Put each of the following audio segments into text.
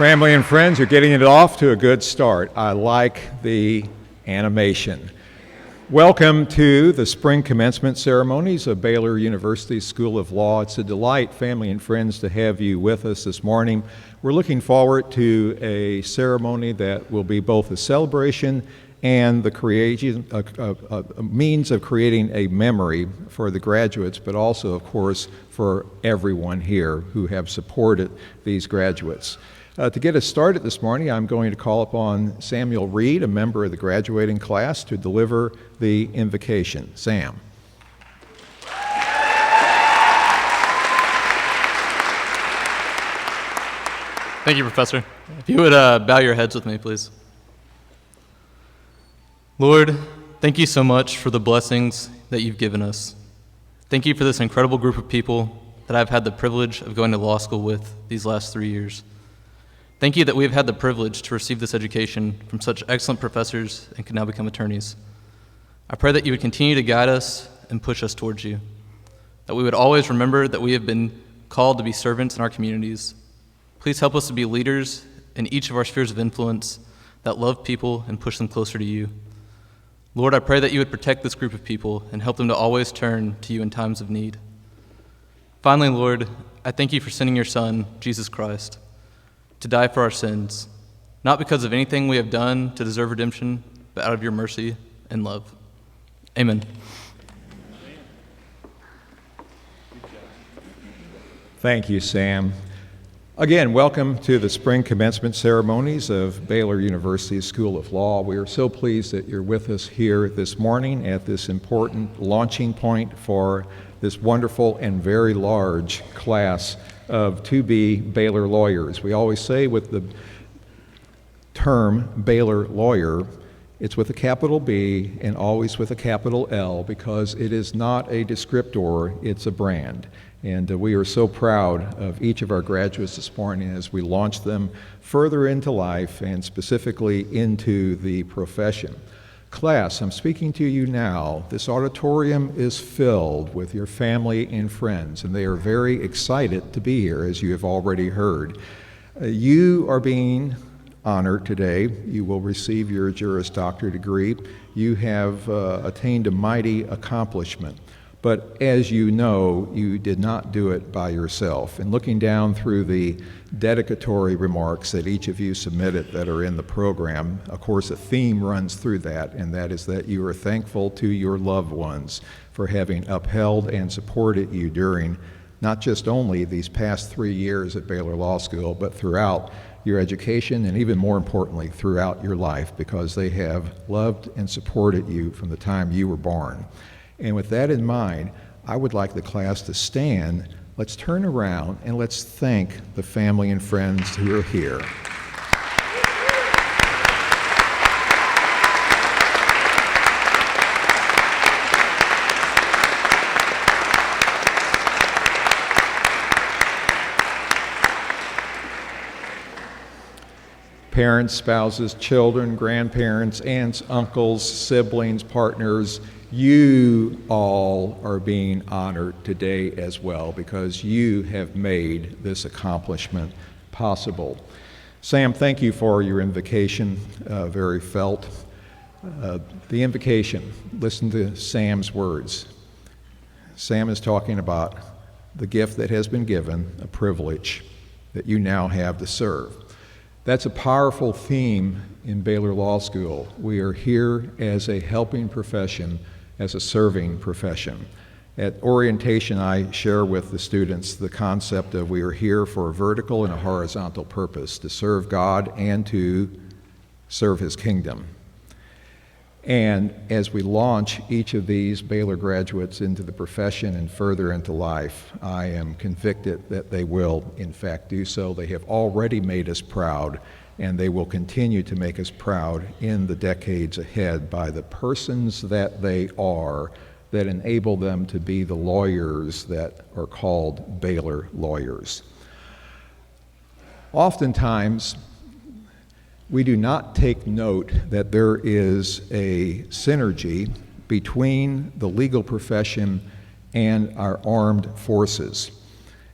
Family and friends, you're getting it off to a good start. I like the animation. Welcome to the spring commencement ceremonies of Baylor University School of Law. It's a delight, family and friends, to have you with us this morning. We're looking forward to a ceremony that will be both a celebration and the creation, a means of creating a memory for the graduates, but also, of course, for everyone here who have supported these graduates. To get us started this morning, I'm going to call upon Samuel Reed, a member of the graduating class, to deliver the invocation. Sam. Thank you, Professor. If you would bow your heads with me, please. Lord, thank you so much for the blessings that you've given us. Thank you for this incredible group of people that I've had the privilege of going to law school with these last 3 years. Thank you that we have had the privilege to receive this education from such excellent professors and can now become attorneys. I pray that you would continue to guide us and push us towards you, that we would always remember that we have been called to be servants in our communities. Please help us to be leaders in each of our spheres of influence that love people and push them closer to you. Lord, I pray that you would protect this group of people and help them to always turn to you in times of need. Finally, Lord, I thank you for sending your Son, Jesus Christ, to die for our sins, not because of anything we have done to deserve redemption, but out of your mercy and love. Amen. Thank you, Sam. Again, welcome to the spring commencement ceremonies of Baylor University School of Law. We are so pleased that you're with us here this morning at this important launching point for this wonderful and very large class of to-be Baylor lawyers. We always say with the term Baylor lawyer, it's with a capital B and always with a capital L, because it is not a descriptor, it's a brand. And we are so proud of each of our graduates this morning as we launch them further into life and specifically into the profession. Class, I'm speaking to you now. This auditorium is filled with your family and friends, and they are very excited to be here, as you have already heard. You are being honored today. You will receive your Juris Doctor degree. You have attained a mighty accomplishment. But as you know, you did not do it by yourself. And looking down through the dedicatory remarks that each of you submitted that are in the program, of course, a theme runs through that, and that is that you are thankful to your loved ones for having upheld and supported you during not just only these past 3 years at Baylor Law School, but throughout your education and even more importantly, throughout your life, because they have loved and supported you from the time you were born. And with that in mind, I would like the class to stand. Let's turn around and let's thank the family and friends who are here. Parents, spouses, children, grandparents, aunts, uncles, siblings, partners, you all are being honored today as well, because you have made this accomplishment possible. Sam, thank you for your invocation, very felt. The invocation, listen to Sam's words. Sam is talking about the gift that has been given, a privilege that you now have to serve. That's a powerful theme in Baylor Law School. We are here as a helping profession, as a serving profession. At orientation, I share with the students the concept of we are here for a vertical and a horizontal purpose, to serve God and to serve His kingdom. And as we launch each of these Baylor graduates into the profession and further into life, I am convicted that they will, in fact, do so. They have already made us proud, and they will continue to make us proud in the decades ahead by the persons that they are that enable them to be the lawyers that are called Baylor lawyers. Oftentimes, we do not take note that there is a synergy between the legal profession and our armed forces.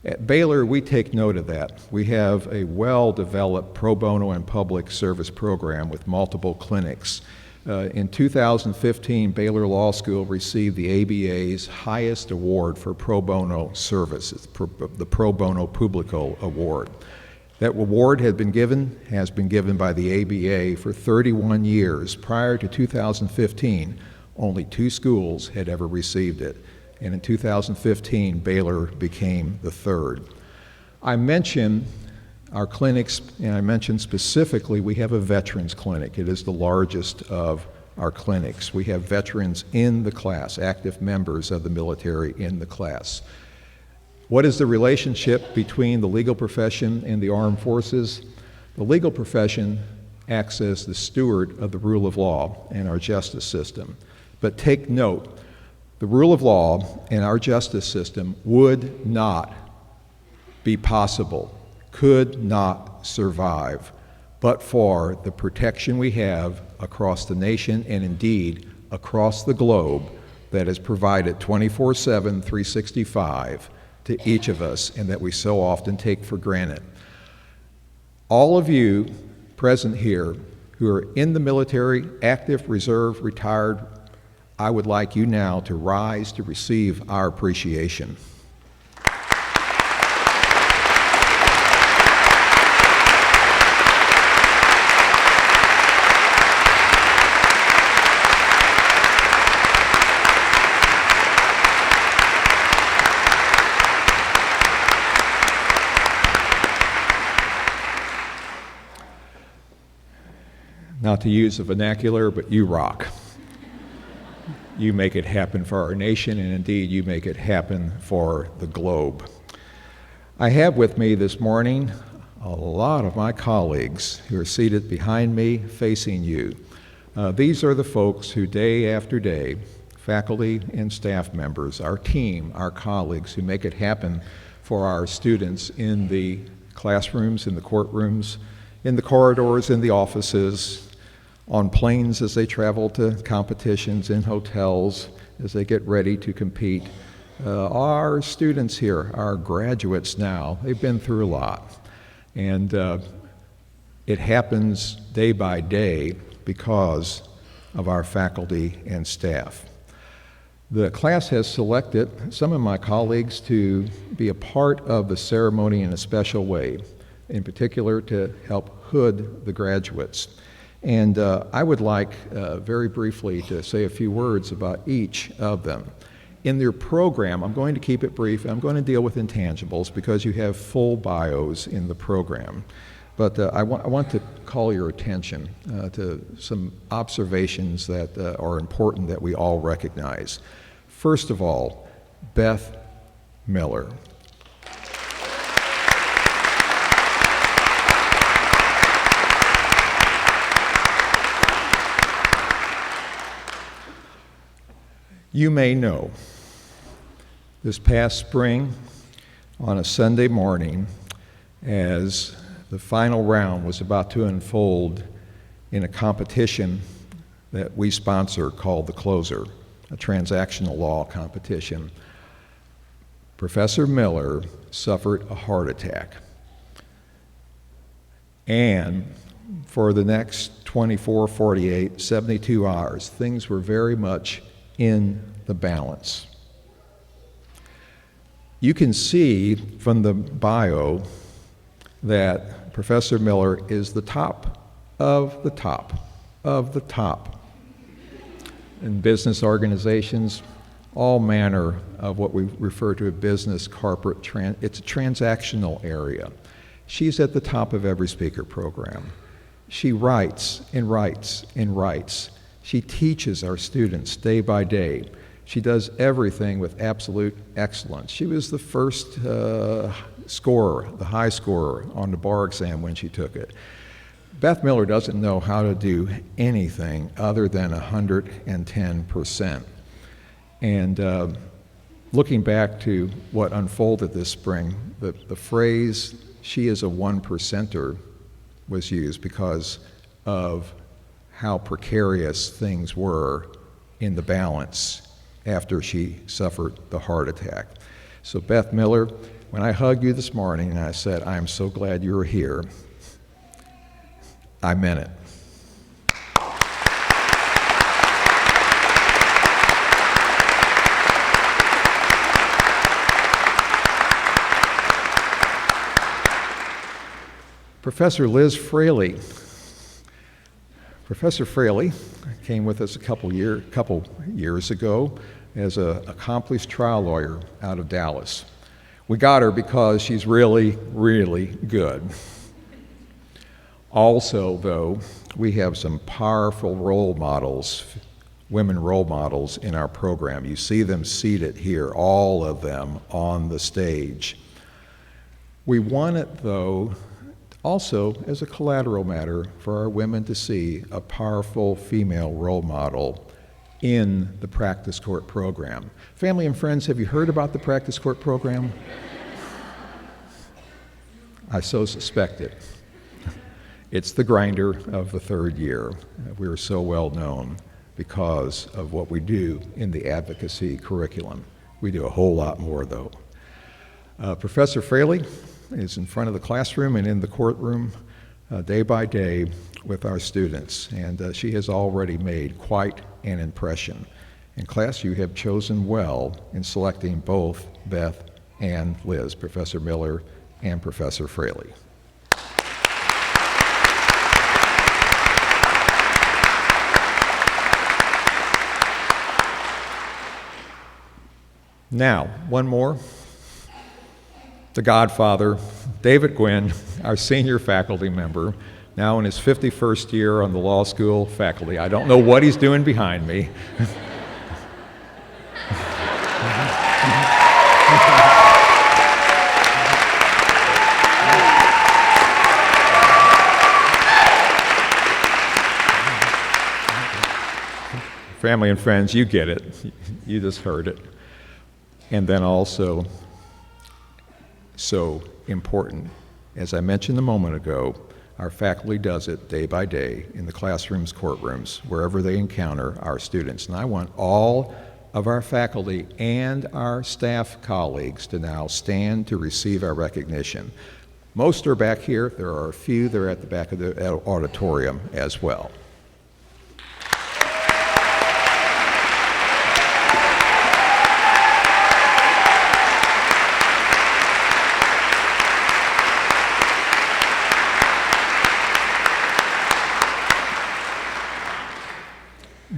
At Baylor, we take note of that. We have a well-developed pro bono and public service program with multiple clinics. In 2015, Baylor Law School received the ABA's highest award for pro bono services, the Pro Bono Publico Award. That award has been given by the ABA for 31 years. Prior to 2015, only 2 schools had ever received it. And in 2015, Baylor became the 3rd. I mentioned our clinics, and I mentioned specifically we have a veterans clinic. It is the largest of our clinics. We have veterans in the class, active members of the military in the class. What is the relationship between the legal profession and the armed forces? The legal profession acts as the steward of the rule of law and our justice system. But take note, the rule of law and our justice system would not be possible, could not survive, but for the protection we have across the nation and indeed across the globe that is provided 24/7, 365 to each of us and that we so often take for granted. All of you present here who are in the military, active, reserve, retired, I would like you now to rise to receive our appreciation. Not to use the vernacular, but you rock. You make it happen for our nation, and indeed, you make it happen for the globe. I have with me this morning a lot of my colleagues who are seated behind me, facing you. These are the folks who day after day, faculty and staff members, our team, our colleagues who make it happen for our students in the classrooms, in the courtrooms, in the corridors, in the offices, on planes as they travel to competitions, in hotels as they get ready to compete. Our students here, our graduates now, they've been through a lot. And it happens day by day because of our faculty and staff. The class has selected some of my colleagues to be a part of the ceremony in a special way, in particular to help hood the graduates. And I would like very briefly to say a few words about each of them. In their program, I'm going to keep it brief. I'm going to deal with intangibles because you have full bios in the program. But I want to call your attention to some observations that are important that we all recognize. First of all, Beth Miller. You may know, this past spring, on a Sunday morning, as the final round was about to unfold in a competition that we sponsor called The Closer, a transactional law competition, Professor Miller suffered a heart attack. And for the next 24, 48, 72 hours, things were very much in the balance. You can see from the bio that Professor Miller is the top of the top of the top in business organizations, all manner of what we refer to as business, corporate, it's a transactional area. She's at the top of every speaker program. She writes and writes and writes. She teaches our students day by day. She does everything with absolute excellence. She was the first scorer, the high scorer on the bar exam when she took it. Beth Miller doesn't know how to do anything other than 110%. And looking back to what unfolded this spring, the phrase, "she is a 1%er," was used because of how precarious things were in the balance after she suffered the heart attack. So Beth Miller, when I hugged you this morning and I said, I'm so glad you're here, I meant it. Professor Liz Fraley. Professor Fraley came with us a couple years ago as an accomplished trial lawyer out of Dallas. We got her because she's really, really good. Also, though, we have some powerful role models, women role models in our program. You see them seated here, all of them on the stage. We want it, though, also as a collateral matter for our women to see a powerful female role model in the practice court program. Family and friends, have you heard about the practice court program? I so suspected. It's the grinder of the third year. We are so well known because of what we do in the advocacy curriculum. We do a whole lot more, though. Professor Fraley is in front of the classroom and in the courtroom day by day with our students, and she has already made quite an impression. In class, you have chosen well in selecting both Beth and Liz, Professor Miller and Professor Fraley. Now, one more. The godfather, David Gwynn, our senior faculty member, now in his 51st year on the law school faculty. I don't know what he's doing behind me. Family and friends, you get it. You just heard it. And then also, so important, as I mentioned a moment ago, our faculty does it day by day in the classrooms, courtrooms, wherever they encounter our students. And I want all of our faculty and our staff colleagues to now stand to receive our recognition. Most are back here. There are a few that are at the back of the auditorium as well.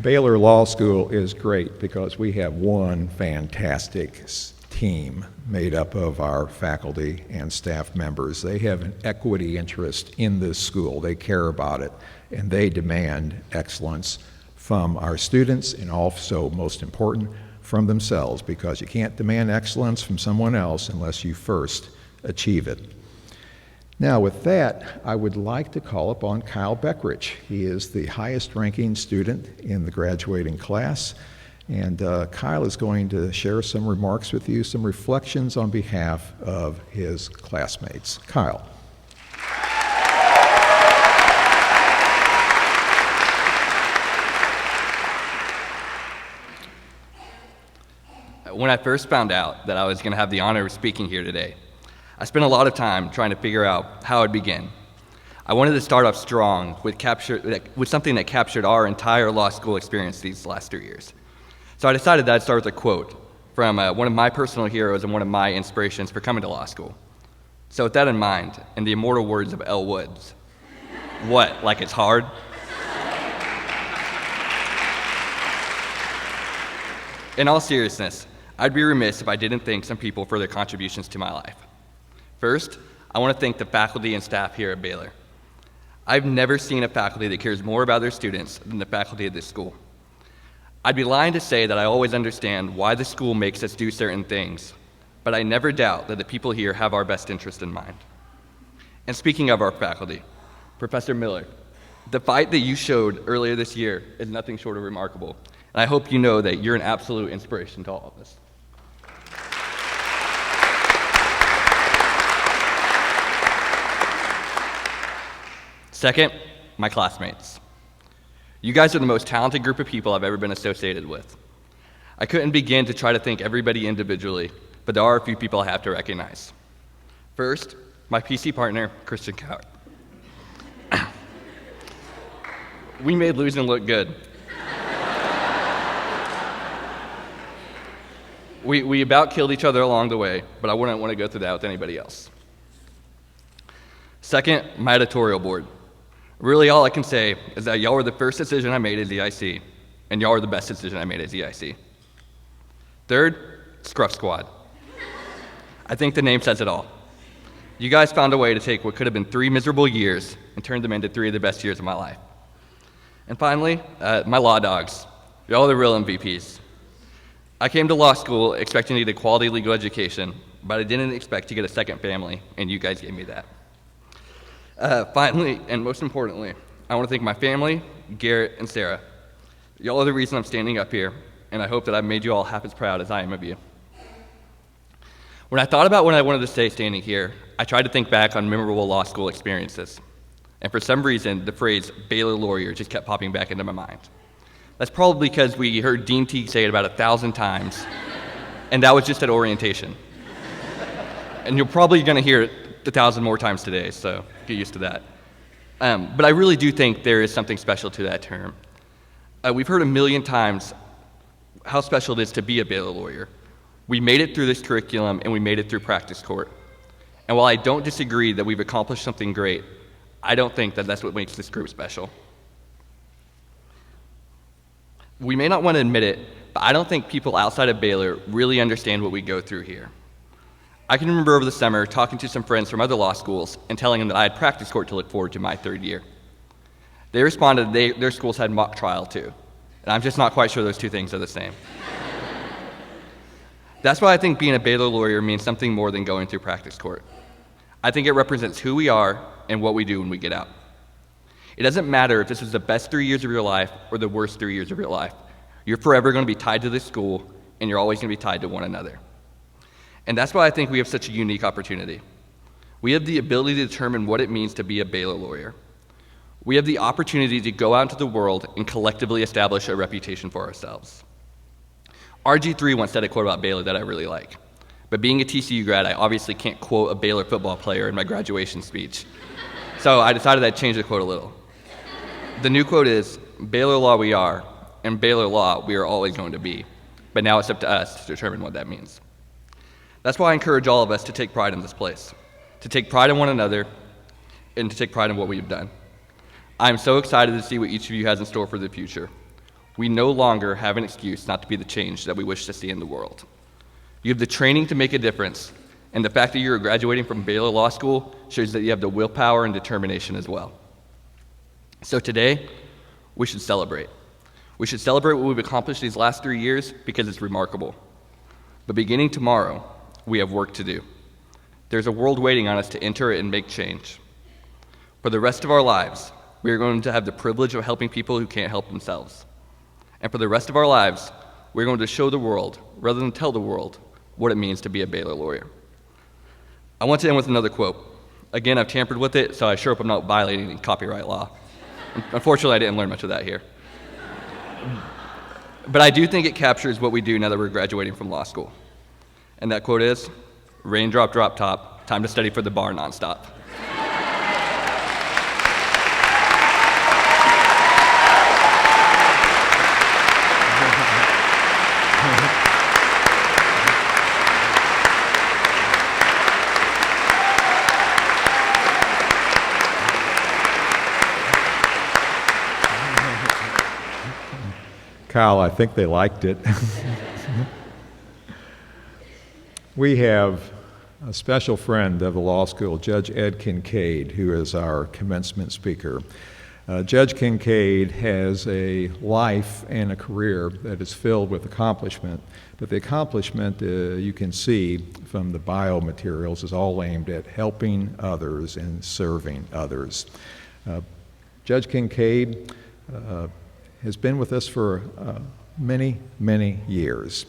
Baylor Law School is great because we have one fantastic team made up of our faculty and staff members. They have an equity interest in this school. They care about it, and they demand excellence from our students and also, most important, from themselves, because you can't demand excellence from someone else unless you first achieve it. Now, with that, I would like to call upon Kyle Beckrich. He is the highest ranking student in the graduating class, and Kyle is going to share some remarks with you, some reflections on behalf of his classmates. Kyle. When I first found out that I was going to have the honor of speaking here today, I spent a lot of time trying to figure out how I'd begin. I wanted to start off strong with something that captured our entire law school experience these last 3 years. So I decided that I'd start with a quote from one of my personal heroes and one of my inspirations for coming to law school. So with that in mind, in the immortal words of Elle Woods, what, like it's hard? In all seriousness, I'd be remiss if I didn't thank some people for their contributions to my life. First, I want to thank the faculty and staff here at Baylor. I've never seen a faculty that cares more about their students than the faculty of this school. I'd be lying to say that I always understand why the school makes us do certain things, but I never doubt that the people here have our best interest in mind. And speaking of our faculty, Professor Miller, the fight that you showed earlier this year is nothing short of remarkable, and I hope you know that you're an absolute inspiration to all of us. Second, my classmates. You guys are the most talented group of people I've ever been associated with. I couldn't begin to try to thank everybody individually, but there are a few people I have to recognize. First, my PC partner, Christian Coward. We made losing look good. We about killed each other along the way, but I wouldn't want to go through that with anybody else. Second, my editorial board. Really, all I can say is that y'all were the first decision I made as EIC, and y'all were the best decision I made as EIC. Third, Scruff Squad. I think the name says it all. You guys found a way to take what could have been 3 miserable years and turn them into 3 of the best years of my life. And finally, my law dogs. Y'all are the real MVPs. I came to law school expecting to get a quality legal education, but I didn't expect to get a second family, and you guys gave me that. Finally, and most importantly, I want to thank my family, Garrett and Sarah. Y'all are the reason I'm standing up here, and I hope that I've made you all half as proud as I am of you. When I thought about what I wanted to say standing here, I tried to think back on memorable law school experiences. And for some reason, the phrase Baylor lawyer just kept popping back into my mind. That's probably because we heard Dean Teague say it about 1,000 times, and that was just at orientation. And you're probably going to hear it 1,000 more times today, so get used to that. But I really do think there is something special to that term. We've heard 1,000,000 times how special it is to be a Baylor lawyer. We made it through this curriculum, and we made it through practice court. And while I don't disagree that we've accomplished something great, I don't think that that's what makes this group special. We may not want to admit it, but I don't think people outside of Baylor really understand what we go through here. I can remember over the summer talking to some friends from other law schools and telling them that I had practice court to look forward to my 3rd year. They responded their schools had mock trial too, and I'm just not quite sure those two things are the same. That's why I think being a Baylor lawyer means something more than going through practice court. I think it represents who we are and what we do when we get out. It doesn't matter if this is the best 3 years of your life or the worst 3 years of your life. You're forever going to be tied to this school, and you're always going to be tied to one another. And that's why I think we have such a unique opportunity. We have the ability to determine what it means to be a Baylor lawyer. We have the opportunity to go out into the world and collectively establish a reputation for ourselves. RG3 once said a quote about Baylor that I really like. But being a TCU grad, I obviously can't quote a Baylor football player in my graduation speech. So I decided I'd change the quote a little. The new quote is, Baylor law we are, and Baylor law we are always going to be. But now it's up to us to determine what that means. That's why I encourage all of us to take pride in this place, to take pride in one another, and to take pride in what we've done. I'm so excited to see what each of you has in store for the future. We no longer have an excuse not to be the change that we wish to see in the world. You have the training to make a difference, and the fact that you're graduating from Baylor Law School shows that you have the willpower and determination as well. So today, we should celebrate. We should celebrate what we've accomplished these last 3 years because it's remarkable. But beginning tomorrow, we have work to do. There's a world waiting on us to enter it and make change. For the rest of our lives, we are going to have the privilege of helping people who can't help themselves. And for the rest of our lives, we're going to show the world, rather than tell the world, what it means to be a Baylor lawyer. I want to end with another quote. Again, I've tampered with it, so I sure hope I'm not violating any copyright law. Unfortunately, I didn't learn much of that here. But I do think it captures what we do now that we're graduating from law school. And that quote is, raindrop, drop top, time to study for the bar nonstop. Kyle, I think they liked it. We have a special friend of the law school, Judge Ed Kincaid, who is our commencement speaker. Judge Kincaid has a life and a career that is filled with accomplishment, but the accomplishment, you can see from the bio materials, is all aimed at helping others and serving others. Judge Kincaid has been with us for many, many years.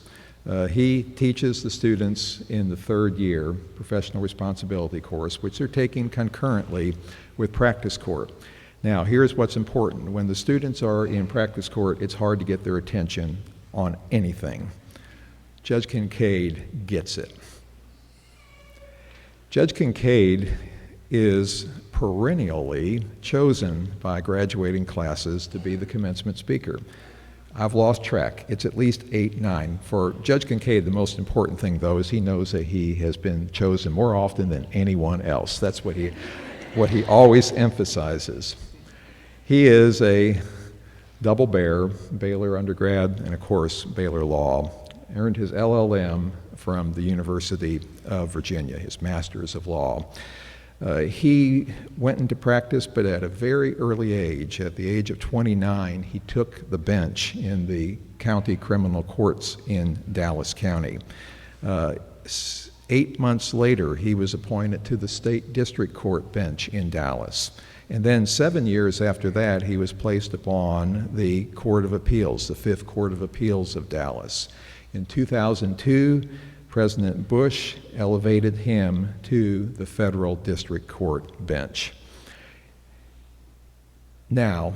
He teaches the students in the 3rd year professional responsibility course, which they're taking concurrently with practice court. Now, here's what's important. When the students are in practice court, it's hard to get their attention on anything. Judge Kincaid gets it. Judge Kincaid is perennially chosen by graduating classes to be the commencement speaker. I've lost track. It's at least 8, 9. For Judge Kincaid, the most important thing, though, is he knows that he has been chosen more often than anyone else. That's what he always emphasizes. He is a double bear, Baylor undergrad, and of course, Baylor Law. Earned his LLM from the University of Virginia, his Master's of Law. He went into practice, but at a very early age. At the age of 29, he took the bench in the county criminal courts in Dallas County. 8 months later, he was appointed to the state district court bench in Dallas. And then 7 years after that, he was placed upon the Court of Appeals, the Fifth Court of Appeals of Dallas. In 2002, President Bush elevated him to the federal district court bench. Now,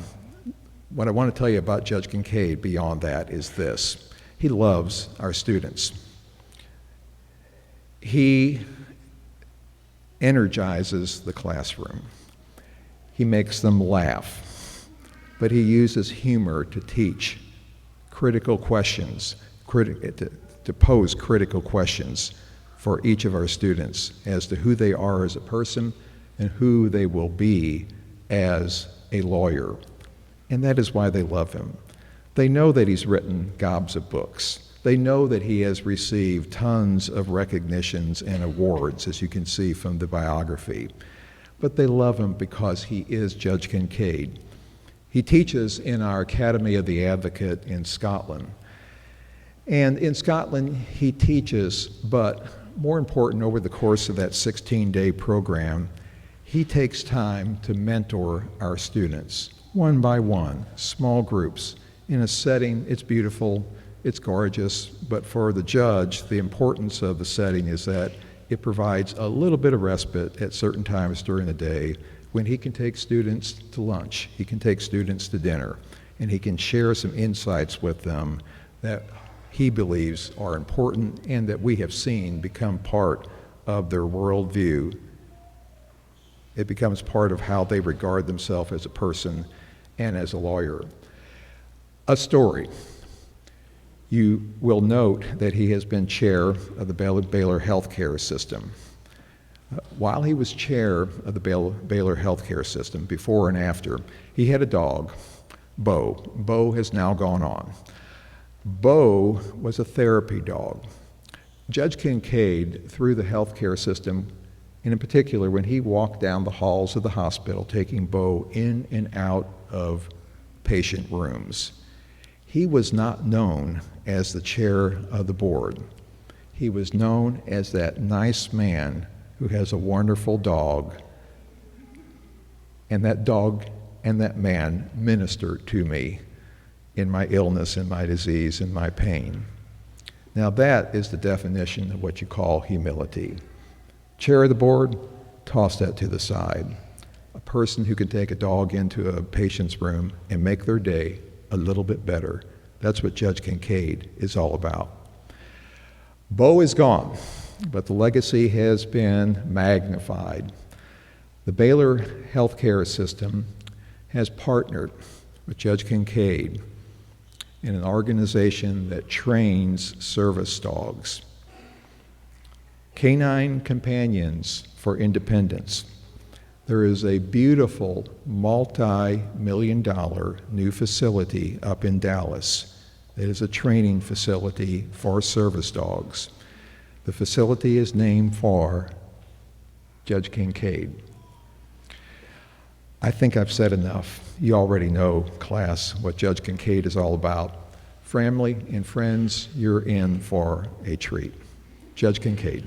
what I want to tell you about Judge Kincaid beyond that is this. He loves our students. He energizes the classroom. He makes them laugh, but he uses humor to teach critical questions, to pose critical questions for each of our students as to who they are as a person and who they will be as a lawyer. And that is why they love him. They know that he's written gobs of books. They know that he has received tons of recognitions and awards, as you can see from the biography. But they love him because he is Judge Kincaid. He teaches in our Academy of the Advocate in Scotland. And in Scotland, he teaches, but more important, over the course of that 16-day program, he takes time to mentor our students, one by one, small groups, in a setting. It's beautiful, it's gorgeous, but for the judge, the importance of the setting is that it provides a little bit of respite at certain times during the day when he can take students to lunch, he can take students to dinner, and he can share some insights with them that he believes are important and that we have seen become part of their worldview. It becomes part of how they regard themselves as a person and as a lawyer. A story. You will note that he has been chair of the Baylor healthcare system. While he was chair of the Baylor healthcare system, before and after, he had a dog, Bo. Bo has now gone on. Bo was a therapy dog. Judge Kincaid, through the healthcare system, and in particular when he walked down the halls of the hospital taking Bo in and out of patient rooms, he was not known as the chair of the board. He was known as that nice man who has a wonderful dog, and that dog and that man ministered to me in my illness, in my disease, in my pain. Now that is the definition of what you call humility. Chair of the board, toss that to the side. A person who can take a dog into a patient's room and make their day a little bit better. That's what Judge Kincaid is all about. Bo is gone, but the legacy has been magnified. The Baylor healthcare system has partnered with Judge Kincaid in an organization that trains service dogs. Canine Companions for Independence. There is a beautiful multi-million-dollar new facility up in Dallas that is a training facility for service dogs. The facility is named for Judge Kincaid. I think I've said enough. You already know, class, what Judge Kincaid is all about. Family and friends, you're in for a treat. Judge Kincaid.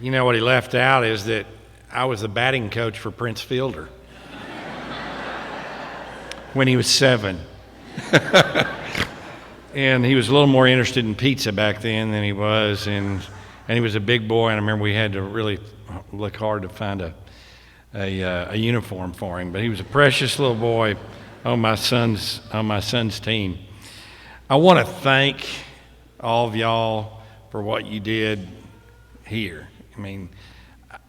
You know what he left out is that I was the batting coach for Prince Fielder when he was 7. And he was a little more interested in pizza back then than he was, and he was a big boy, and I remember we had to really look hard to find a uniform for him. But he was a precious little boy, on my son's team. I want to thank all of y'all for what you did here. I mean,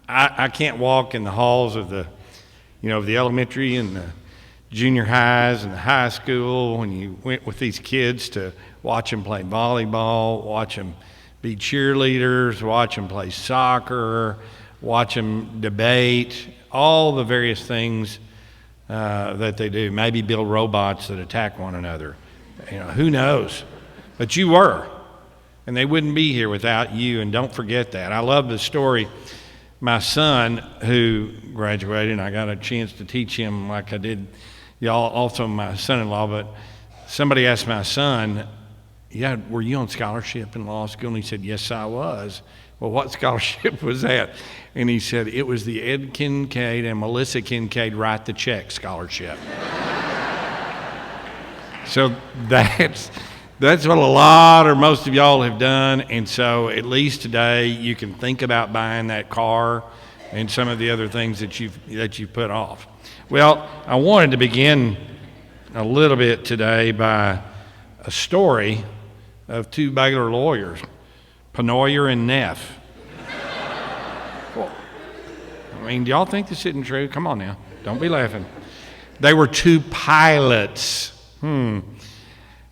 I can't walk in the halls of the elementary and the junior highs and the high school when you went with these kids to watch them play volleyball, watch them be cheerleaders, watch them play soccer, watch them debate, all the various things that they do. Maybe build robots that attack one another. Who knows? But you were, and they wouldn't be here without you, and don't forget that. I love the story. My son, who graduated, and I got a chance to teach him like I did y'all, also my son-in-law, but somebody asked my son, were you on scholarship in law school? And he said, yes, I was. Well, what scholarship was that? And he said, it was the Ed Kincaid and Melissa Kincaid Write the Check scholarship. So that's what a lot or most of y'all have done, and so at least today you can think about buying that car and some of the other things that you've put off. Well, I wanted to begin a little bit today by a story of two Baylor lawyers, Penoyer and Neff. Well, I mean, do y'all think this isn't true? Come on now, don't be laughing. They were two pilots.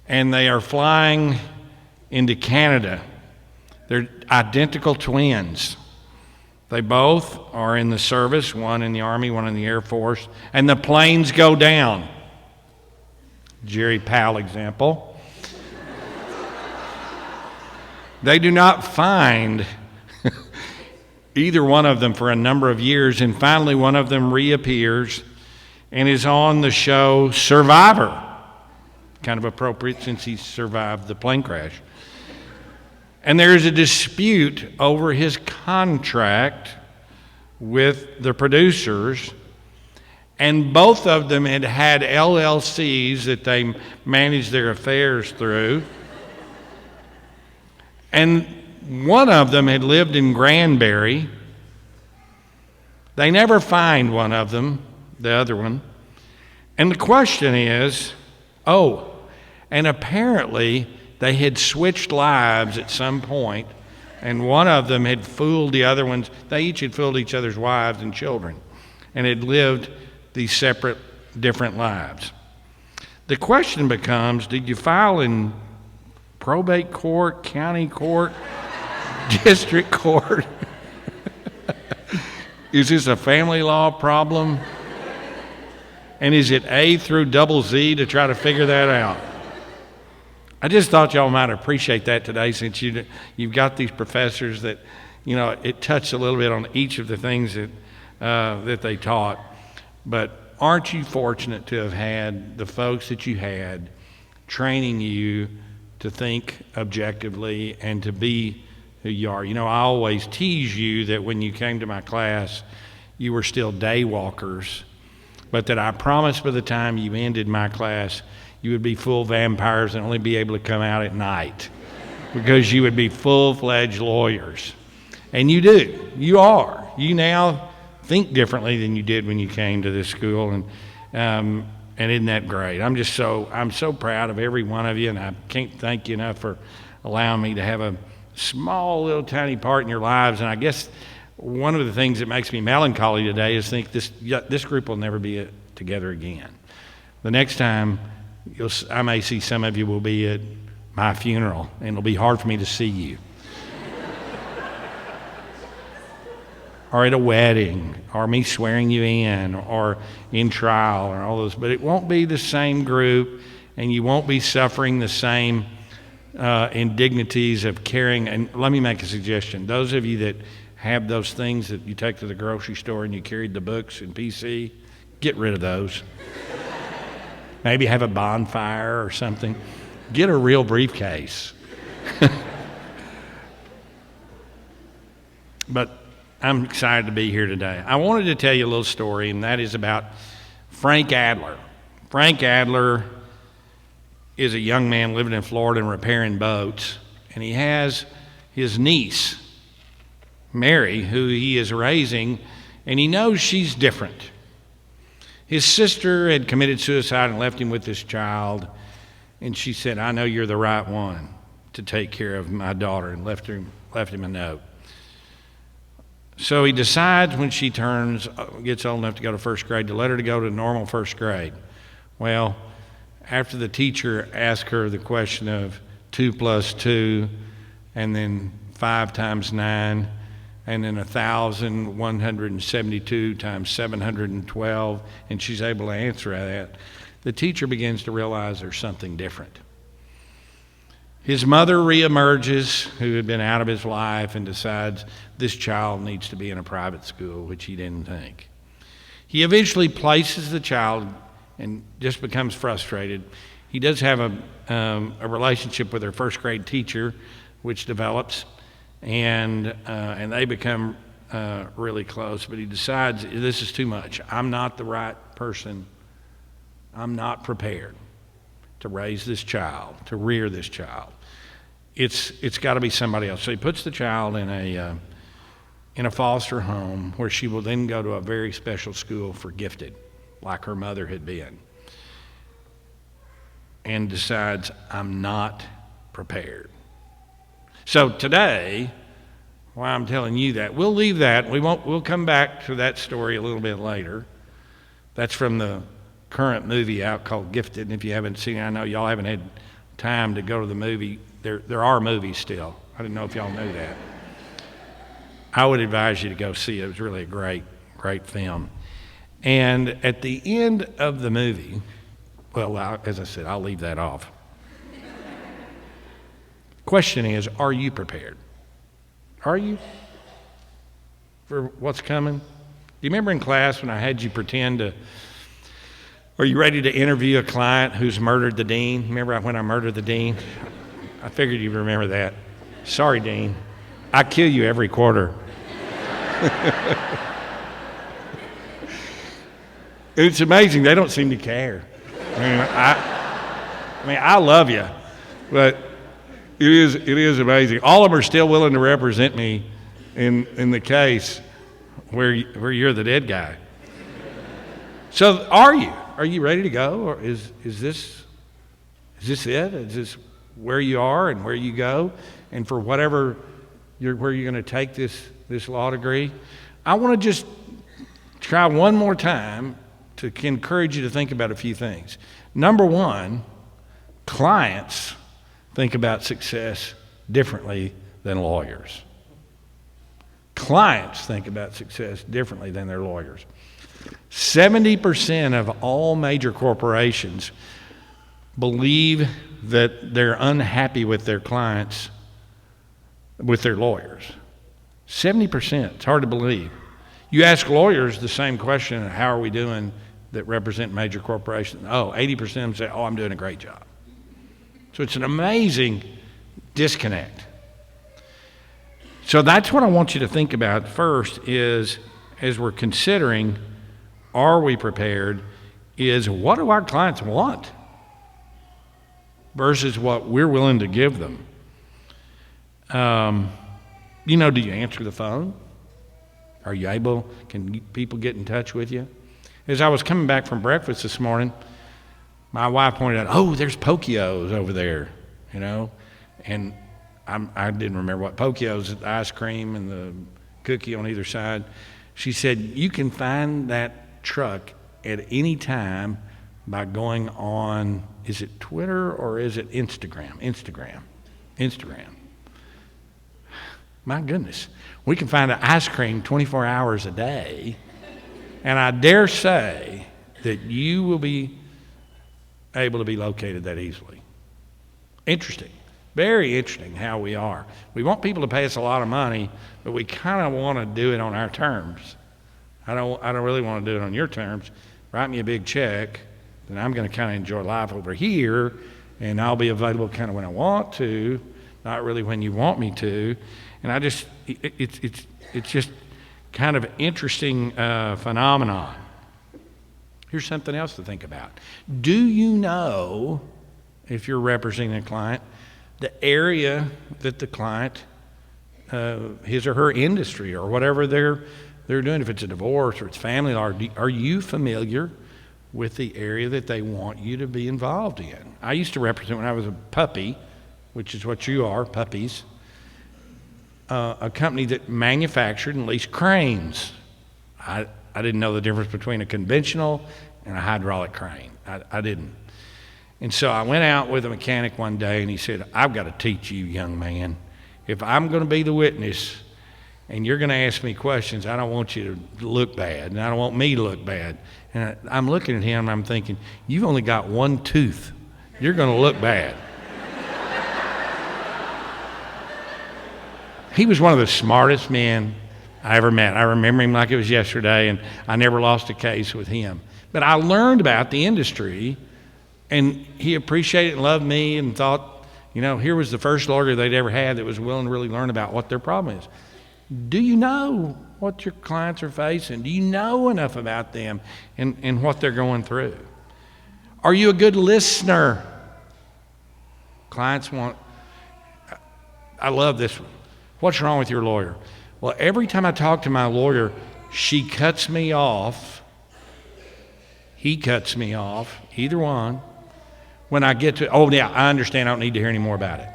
And they are flying into Canada. They're identical twins. They both are in the service, one in the Army, one in the Air Force, and the planes go down. Jerry Powell example. They do not find either one of them for a number of years, and finally one of them reappears and is on the show Survivor. Kind of appropriate since he survived the plane crash. And there's a dispute over his contract with the producers, and both of them had LLCs that they managed their affairs through. And one of them had lived in Granbury. They never find one of them, the other one. And the question is, and apparently they had switched lives at some point, and one of them had fooled the other ones. They each had fooled each other's wives and children and had lived these separate, different lives. The question becomes, did you file in probate court, county court, district court? Is this a family law problem? And is it A through double Z to try to figure that out? I just thought y'all might appreciate that today, since you've got these professors that, it touched a little bit on each of the things that they taught. But aren't you fortunate to have had the folks that you had training you to think objectively and to be who you are? I always tease you that when you came to my class, you were still day walkers, but that I promised by the time you ended my class, you would be full vampires and only be able to come out at night, because you would be full-fledged lawyers. And you do. You are. You now think differently than you did when you came to this school, and isn't that great? I'm so proud of every one of you, and I can't thank you enough for allowing me to have a small little tiny part in your lives. And I guess one of the things that makes me melancholy today is think this group will never be together again. The next time I may see some of you will be at my funeral, and it'll be hard for me to see you. Or at a wedding, or me swearing you in, or in trial, or all those. But it won't be the same group, and you won't be suffering the same indignities of carrying. And let me make a suggestion. Those of you that have those things that you take to the grocery store and you carried the books and PC, get rid of those. Maybe have a bonfire or something. Get a real briefcase. But I'm excited to be here today. I wanted to tell you a little story, and that is about Frank Adler. Frank Adler is a young man living in Florida and repairing boats, and he has his niece, Mary, who he is raising, and he knows she's different. His sister had committed suicide and left him with this child, and she said, I know you're the right one to take care of my daughter, and left him a note. So he decides when she gets old enough to go to first grade, to let her to go to normal first grade. Well, after the teacher asked her the question of 2 plus 2, and then 5 times 9, and then 1,172 times 712, and she's able to answer that, the teacher begins to realize there's something different. His mother reemerges, who had been out of his life, and decides this child needs to be in a private school, which he didn't think. He eventually places the child and just becomes frustrated. He does have a relationship with her first grade teacher, which develops, and they become really close, but he decides this is too much. I'm not the right person. I'm not prepared to raise this child, to rear this child. It's got to be somebody else. So he puts the child in a foster home, where she will then go to a very special school for gifted, like her mother had been, and decides, I'm not prepared. So today, why I'm telling you that, we'll leave that. We'll come back to that story a little bit later. That's from the current movie out called Gifted. And if you haven't seen it, I know y'all haven't had time to go to the movie. There are movies still. I didn't know if y'all knew that. I would advise you to go see it. It was really a great film. And at the end of the movie, well, as I said, I'll leave that off. Question is, are you prepared? Are you? For what's coming? Do you remember in class when I had you pretend to, are you ready to interview a client who's murdered the dean? Remember when I murdered the dean? I figured you'd remember that. Sorry, Dean. I kill you every quarter. It's amazing. They don't seem to care. I love you, but it is amazing. All of them are still willing to represent me in the case where you're the dead guy. So are you? Are you ready to go? Or is this it? Is this where you are and where you go? And for whatever where you're going to take this law degree? I want to just try one more time to encourage you to think about a few things. Number one, clients think about success differently than lawyers. Clients think about success differently than their lawyers. 70% of all major corporations believe that they're unhappy with their clients, with their lawyers. 70%. It's hard to believe. You ask lawyers the same question, how are we doing, that represent major corporations? 80% of them say, I'm doing a great job. So it's an amazing disconnect. So that's what I want you to think about first is, as we're considering, are we prepared, is what do our clients want versus what we're willing to give them. Do you answer the phone? Are you able, can people get in touch with you? As I was coming back from breakfast this morning, my wife pointed out, there's Pokios over there, and I didn't remember what Pokios, the ice cream and the cookie on either side. She said, you can find that truck at any time by going on, is it Twitter or is it Instagram? Instagram. My goodness. We can find an ice cream 24 hours a day, and I dare say that you will be able to be located that easily. Interesting. Very interesting how we are. We want people to pay us a lot of money, but we kind of want to do it on our terms. I don't really want to do it on your terms. Write me a big check, then I'm going to kind of enjoy life over here, and I'll be available kind of when I want to, not really when you want me to. And it's just kind of interesting phenomenon. Here's something else to think about. Do you know, if you're representing a client, the area that the client, his or her industry or whatever they're doing, if it's a divorce or it's family law, are you familiar with the area that they want you to be involved in. I used to represent, when I was a puppy, which is what you are, puppies, a company that manufactured and leased cranes. I didn't know the difference between a conventional and a hydraulic crane. I didn't. And so I went out with a mechanic one day, and he said, I've got to teach you, young man. If I'm going to be the witness and you're going to ask me questions, I don't want you to look bad, and I don't want me to look bad. And I'm looking at him, and I'm thinking, you've only got one tooth. You're going to look bad. He was one of the smartest men I ever met. I remember him like it was yesterday, and I never lost a case with him. But I learned about the industry, and he appreciated and loved me and thought, here was the first lawyer they'd ever had that was willing to really learn about what their problem is. Do you know what your clients are facing? Do you know enough about them and what they're going through? Are you a good listener? Clients want, I love this one. What's wrong with your lawyer? Well, every time I talk to my lawyer, she cuts me off. He cuts me off, either one. When I get to, oh yeah, I understand, I don't need to hear any more about it.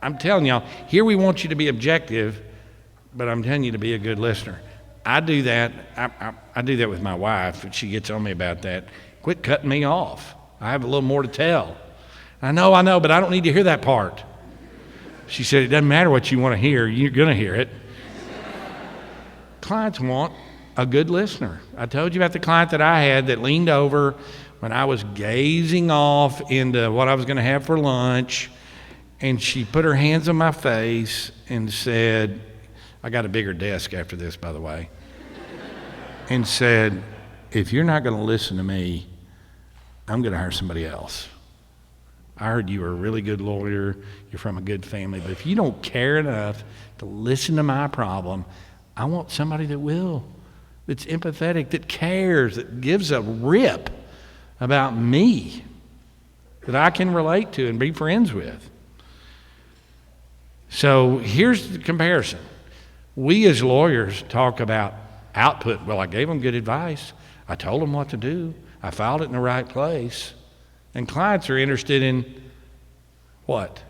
I'm telling y'all, here we want you to be objective, but I'm telling you to be a good listener. I do that. I do that with my wife, and she gets on me about that. Quit cutting me off. I have a little more to tell. I know, but I don't need to hear that part. She said, it doesn't matter what you want to hear, you're going to hear it. Clients want a good listener. I told you about the client that I had that leaned over when I was gazing off into what I was going to have for lunch, and she put her hands on my face and said, I got a bigger desk after this, by the way, and said, if you're not going to listen to me, I'm going to hire somebody else. I heard you were a really good lawyer, you're from a good family, but if you don't care enough to listen to my problem, I want somebody that will, that's empathetic, that cares, that gives a rip about me, that I can relate to and be friends with. So here's the comparison. We as lawyers talk about output. Well, I gave them good advice. I told them what to do. I filed it in the right place. And clients are interested in what?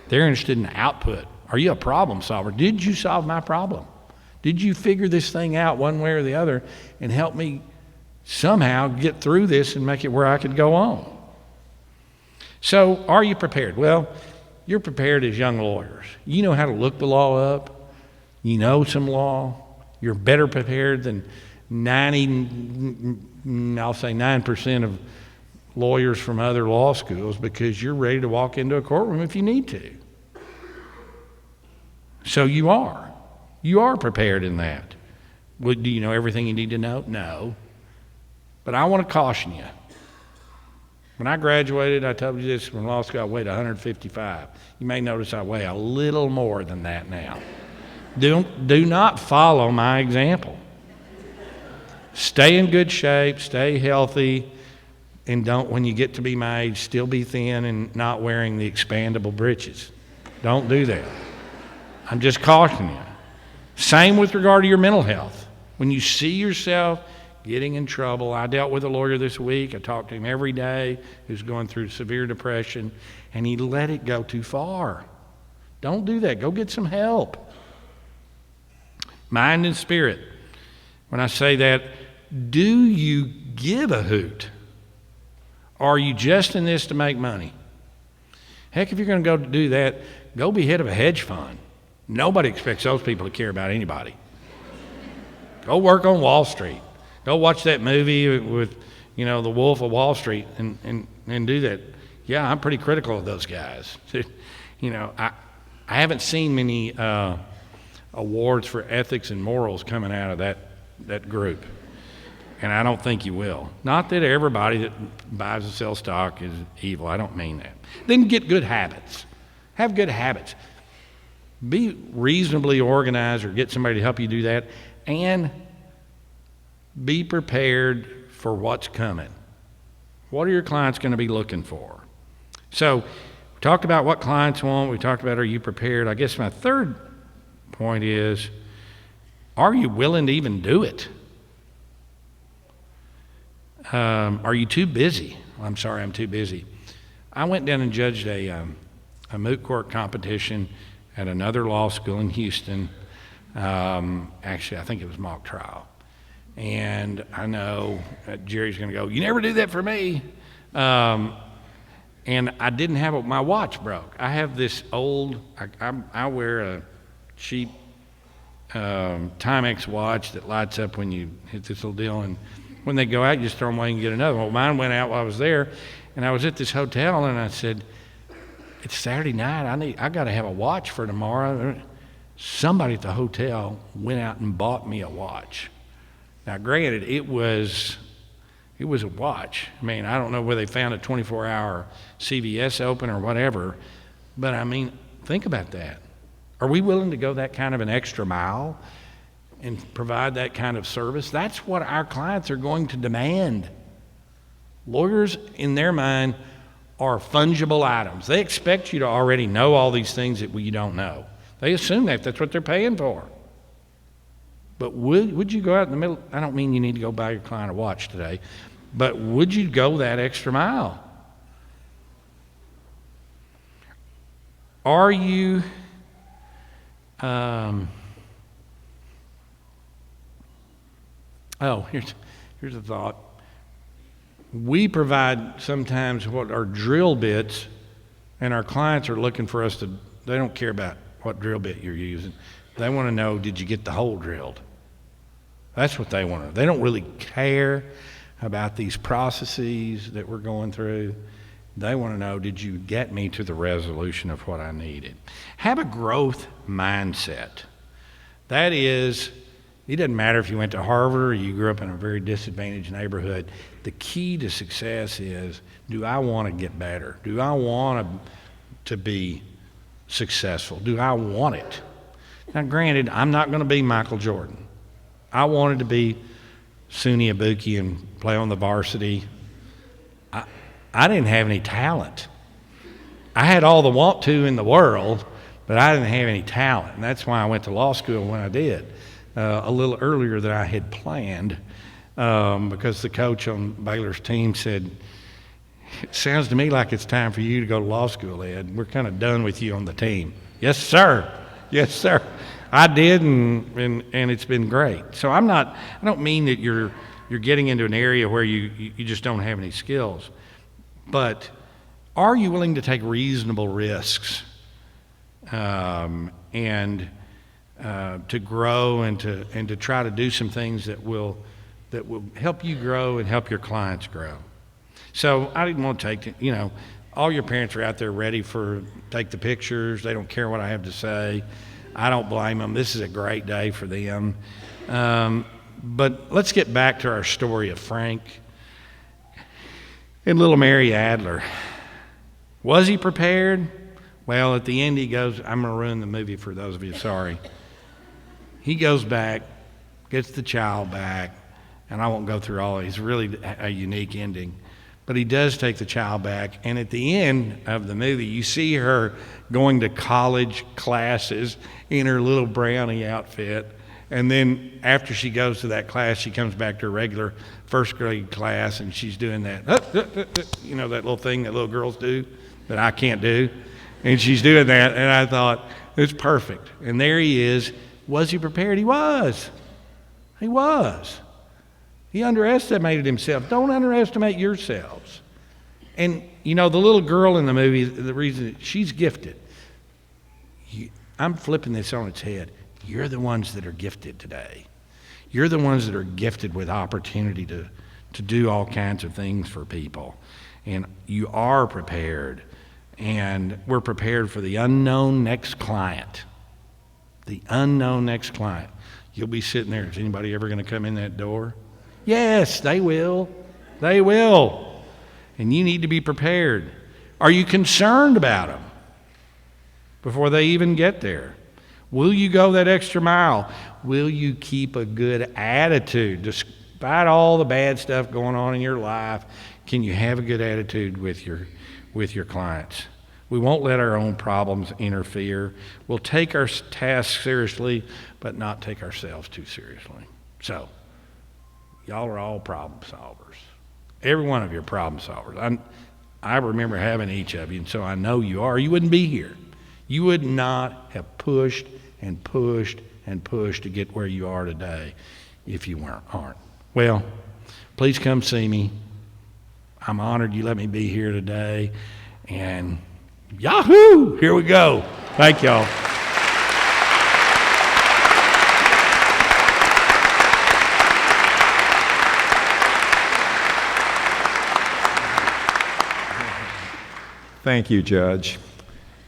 They're interested in output. Are you a problem solver? Did you solve my problem? Did you figure this thing out one way or the other and help me somehow get through this and make it where I could go on? So are you prepared? Well, you're prepared as young lawyers. You know how to look the law up. You know some law. You're better prepared than 9% of lawyers from other law schools because you're ready to walk into a courtroom if you need to. So you are. You are prepared in that. Well, do you know everything you need to know? No. But I want to caution you. When I graduated, I told you this, from law school, I weighed 155. You may notice I weigh a little more than that now. Do not follow my example. Stay in good shape, stay healthy, and don't, when you get to be my age, still be thin and not wearing the expandable breeches. Don't do that. I'm just cautioning you. Same with regard to your mental health. When you see yourself getting in trouble, I dealt with a lawyer this week. I talked to him every day who's going through severe depression, and he let it go too far. Don't do that. Go get some help. Mind and spirit. When I say that, do you give a hoot? Or are you just in this to make money? Heck, if you're going to go do that, go be head of a hedge fund. Nobody expects those people to care about anybody. Go work on Wall Street. Go watch that movie with, The Wolf of Wall Street and do that. Yeah, I'm pretty critical of those guys. I haven't seen many awards for ethics and morals coming out of that group. And I don't think you will. Not that everybody that buys and sells stock is evil. I don't mean that. Then get good habits. Have good habits. Be reasonably organized or get somebody to help you do that. And be prepared for what's coming. What are your clients going to be looking for? So we talked about what clients want. We talked about, are you prepared? I guess my third point is, are you willing to even do it? Are you too busy? Well, I'm sorry, I'm too busy. I went down and judged a moot court competition at another law school in Houston. Actually, I think it was mock trial. And I know Jerry's going to go, you never do that for me. And I didn't have my watch broke. I have this old, I wear a cheap Timex watch that lights up when you hit this little deal. And when they go out, you just throw them away and get another one. Well, mine went out while I was there. And I was at this hotel and I said, it's Saturday night. I got to have a watch for tomorrow. Somebody at the hotel went out and bought me a watch. Now, granted, it was a watch. I mean, I don't know where they found a 24-hour CVS open or whatever, but I mean, think about that. Are we willing to go that kind of an extra mile and provide that kind of service? That's what our clients are going to demand. Lawyers, in their mind, are fungible items. They expect you to already know all these things that you don't know. They assume that's what they're paying for. But would you go out in the middle? I don't mean you need to go buy your client a watch today, but would you go that extra mile? Are you here's a thought. We provide sometimes what are drill bits, and our clients are looking for us to, they don't care about what drill bit you're using. They want to know, did you get the hole drilled? That's what they want to know. They don't really care about these processes that we're going through. They want to know, did you get me to the resolution of what I needed? Have a growth mindset. That is, it doesn't matter if you went to Harvard or you grew up in a very disadvantaged neighborhood. The key to success is, do I want to get better? Do I want to be successful? Do I want it? Now, granted, I'm not going to be Michael Jordan. I wanted to be SUNY Ibuki and play on the varsity. I didn't have any talent. I had all the want to in the world, but I didn't have any talent. And that's why I went to law school when I did, a little earlier than I had planned, because the coach on Baylor's team said, it sounds to me like it's time for you to go to law school, Ed. We're kind of done with you on the team. Yes, sir. Yes, sir. I did, and it's been great. So I don't mean that you're getting into an area where you just don't have any skills, but are you willing to take reasonable risks and to grow and to try to do some things that will help you grow and help your clients grow? So I didn't want to take, all your parents are out there ready for take the pictures. They don't care what I have to say. I don't blame them. This is a great day for them. But let's get back to our story of Frank and little Mary Adler. Was he prepared? Well, at the end he goes, I'm going to ruin the movie for those of you, sorry. He goes back, gets the child back, and I won't go through all of it. It's really a unique ending. But he does take the child back, and at the end of the movie, you see her going to college classes in her little brownie outfit, and then after she goes to that class, she comes back to her regular first grade class, and she's doing that, that little thing that little girls do that I can't do, and she's doing that, and I thought, it's perfect. And there he is. Was he prepared? He was. He was. He underestimated himself. Don't underestimate yourselves. And, the little girl in the movie, the reason she's gifted. I'm flipping this on its head. You're the ones that are gifted today. You're the ones that are gifted with opportunity to do all kinds of things for people. And you are prepared. And we're prepared for the unknown next client. The unknown next client. You'll be sitting there. Is anybody ever going to come in that door? Yes, they will. They will. And you need to be prepared. Are you concerned about them before they even get there? Will you go that extra mile? Will you keep a good attitude? Despite all the bad stuff going on in your life, can you have a good attitude with your clients? We won't let our own problems interfere. We'll take our tasks seriously, but not take ourselves too seriously. So, y'all are all problem solvers. Every one of you are problem solvers. I remember having each of you, and so I know you are. You wouldn't be here. You would not have pushed and pushed and pushed to get where you are today if you aren't. Well, please come see me. I'm honored you let me be here today. And yahoo! Here we go. Thank y'all. Thank you, Judge.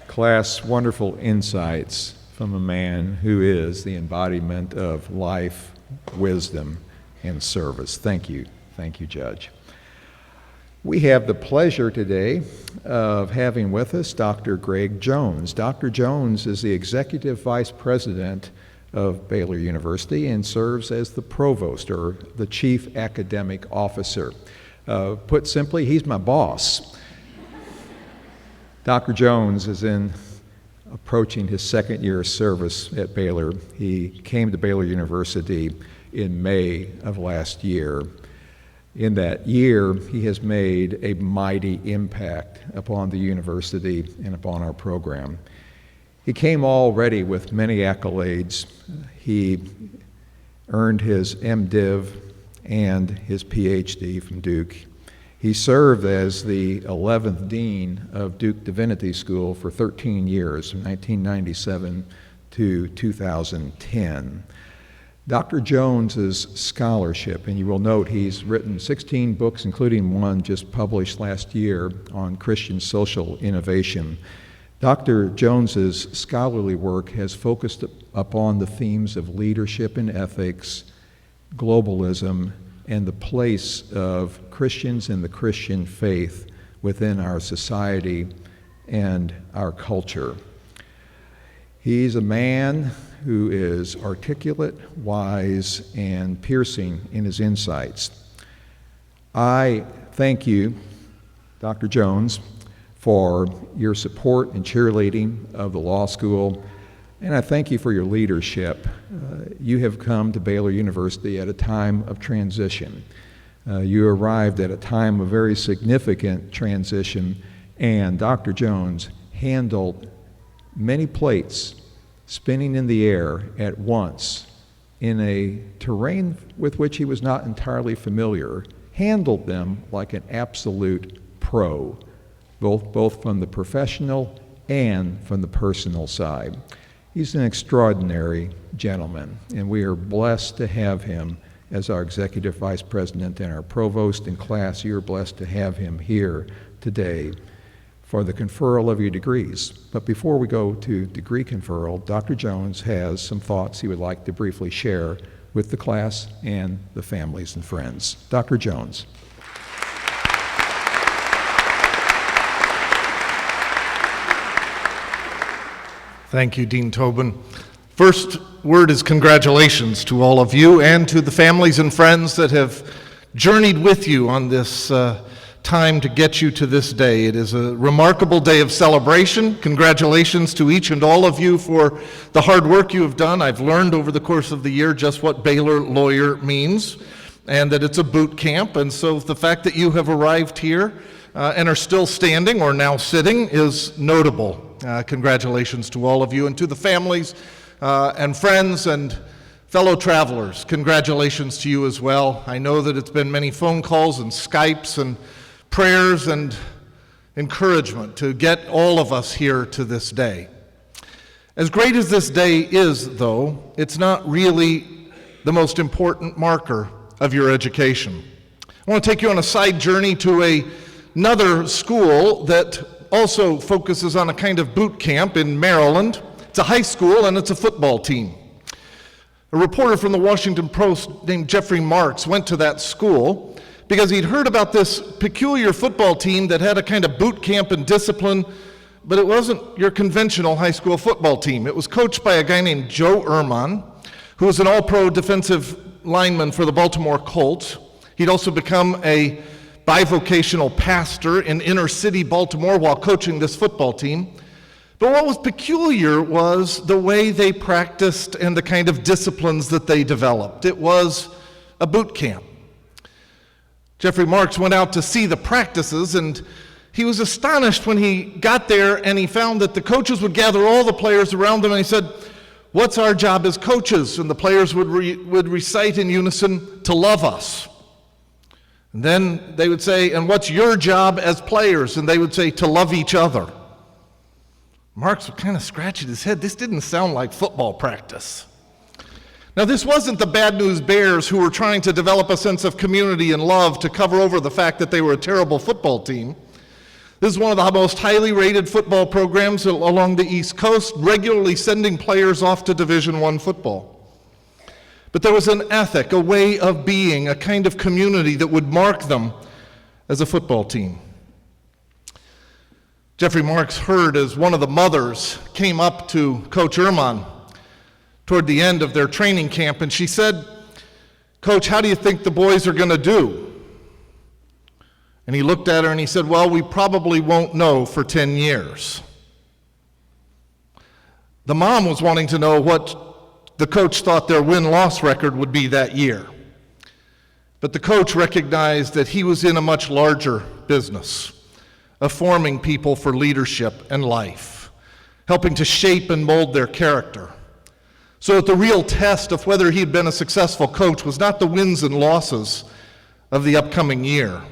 Class, wonderful insights from a man who is the embodiment of life, wisdom, and service. Thank you. Thank you, Judge. We have the pleasure today of having with us Dr. Greg Jones. Dr. Jones is the Executive Vice President of Baylor University and serves as the Provost, or the Chief Academic Officer. Put simply, he's my boss. Dr. Jones is approaching his second year of service at Baylor. He came to Baylor University in May of last year. In that year, he has made a mighty impact upon the university and upon our program. He came already with many accolades. He earned his MDiv and his PhD from Duke. He served as the 11th Dean of Duke Divinity School for 13 years, from 1997 to 2010. Dr. Jones's scholarship, and you will note he's written 16 books, including one just published last year on Christian social innovation. Dr. Jones's scholarly work has focused upon the themes of leadership and ethics, globalism, and the place of Christians and the Christian faith within our society and our culture. He's a man who is articulate, wise, and piercing in his insights. I thank you, Dr. Jones, for your support and cheerleading of the law school, and I thank you for your leadership. You have come to Baylor University at a time of transition. You arrived at a time of very significant transition, and Dr. Jones handled many plates spinning in the air at once in a terrain with which he was not entirely familiar, handled them like an absolute pro, both from the professional and from the personal side. He's an extraordinary gentleman, and we are blessed to have him as our Executive Vice President and our Provost in class. You're blessed to have him here today for the conferral of your degrees. But before we go to degree conferral, Dr. Jones has some thoughts he would like to briefly share with the class and the families and friends. Dr. Jones. Thank you, Dean Tobin. First word is congratulations to all of you and to the families and friends that have journeyed with you on this time to get you to this day. It is a remarkable day of celebration. Congratulations to each and all of you for the hard work you have done. I've learned over the course of the year just what Baylor lawyer means, and that it's a boot camp. And so the fact that you have arrived here and are still standing or now sitting is notable. Congratulations to all of you, and to the families and friends and fellow travelers, congratulations to you as well. I know that it's been many phone calls and Skypes and prayers and encouragement to get all of us here to this day. As great as this day is, though, it's not really the most important marker of your education. I want to take you on a side journey to another school that also focuses on a kind of boot camp in Maryland. It's a high school and it's a football team. A reporter from the Washington Post named Jeffrey Marks went to that school because he'd heard about this peculiar football team that had a kind of boot camp and discipline, but it wasn't your conventional high school football team. It was coached by a guy named Joe Ehrmann, who was an all-pro defensive lineman for the Baltimore Colts. He'd also become a bivocational pastor in inner city Baltimore while coaching this football team. But what was peculiar was the way they practiced and the kind of disciplines that they developed. It was a boot camp. Jeffrey Marks went out to see the practices, and he was astonished when he got there and he found that the coaches would gather all the players around them, and he said, "What's our job as coaches?" And the players would recite in unison, "To love us." And then they would say, "And what's your job as players?" And they would say, "To love each other." Marks was kind of scratching his head. This didn't sound like football practice. Now, this wasn't the Bad News Bears who were trying to develop a sense of community and love to cover over the fact that they were a terrible football team. This is one of the most highly rated football programs along the East Coast, regularly sending players off to Division I football. But there was an ethic, a way of being, a kind of community that would mark them as a football team. Jeffrey Marks heard as one of the mothers came up to Coach Ehrman toward the end of their training camp, and she said, "Coach, how do you think the boys are going to do?" And he looked at her and he said, "Well, we probably won't know for 10 years. The mom was wanting to know what the coach thought their win-loss record would be that year. But the coach recognized that he was in a much larger business of forming people for leadership and life, helping to shape and mold their character. So that the real test of whether he'd been a successful coach was not the wins and losses of the upcoming year.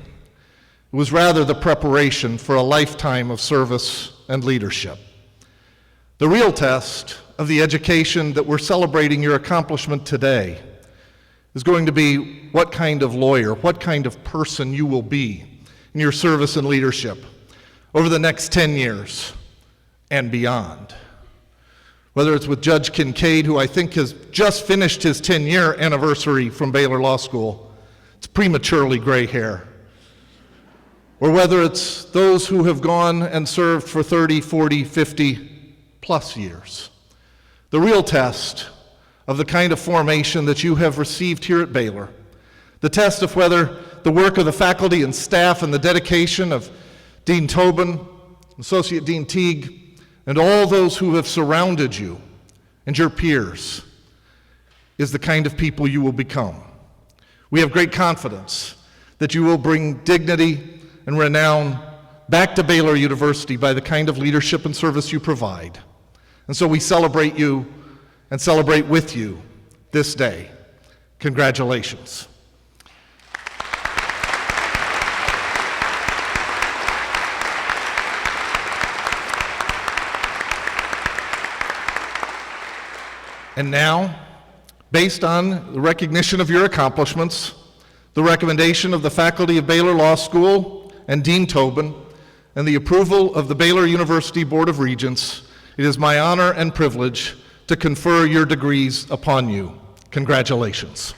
It was rather the preparation for a lifetime of service and leadership. The real test of the education that we're celebrating your accomplishment today is going to be what kind of lawyer, what kind of person you will be in your service and leadership over the next 10 years and beyond. Whether it's with Judge Kincaid, who I think has just finished his 10-year anniversary from Baylor Law School. It's prematurely gray hair. Or whether it's those who have gone and served for 30, 40, 50 plus years. The real test of the kind of formation that you have received here at Baylor, the test of whether the work of the faculty and staff and the dedication of Dean Tobin, Associate Dean Teague, and all those who have surrounded you and your peers is the kind of people you will become. We have great confidence that you will bring dignity and renown back to Baylor University by the kind of leadership and service you provide. And so we celebrate you and celebrate with you this day. Congratulations. And now, based on the recognition of your accomplishments, the recommendation of the faculty of Baylor Law School and Dean Tobin, and the approval of the Baylor University Board of Regents, it is my honor and privilege to confer your degrees upon you. Congratulations.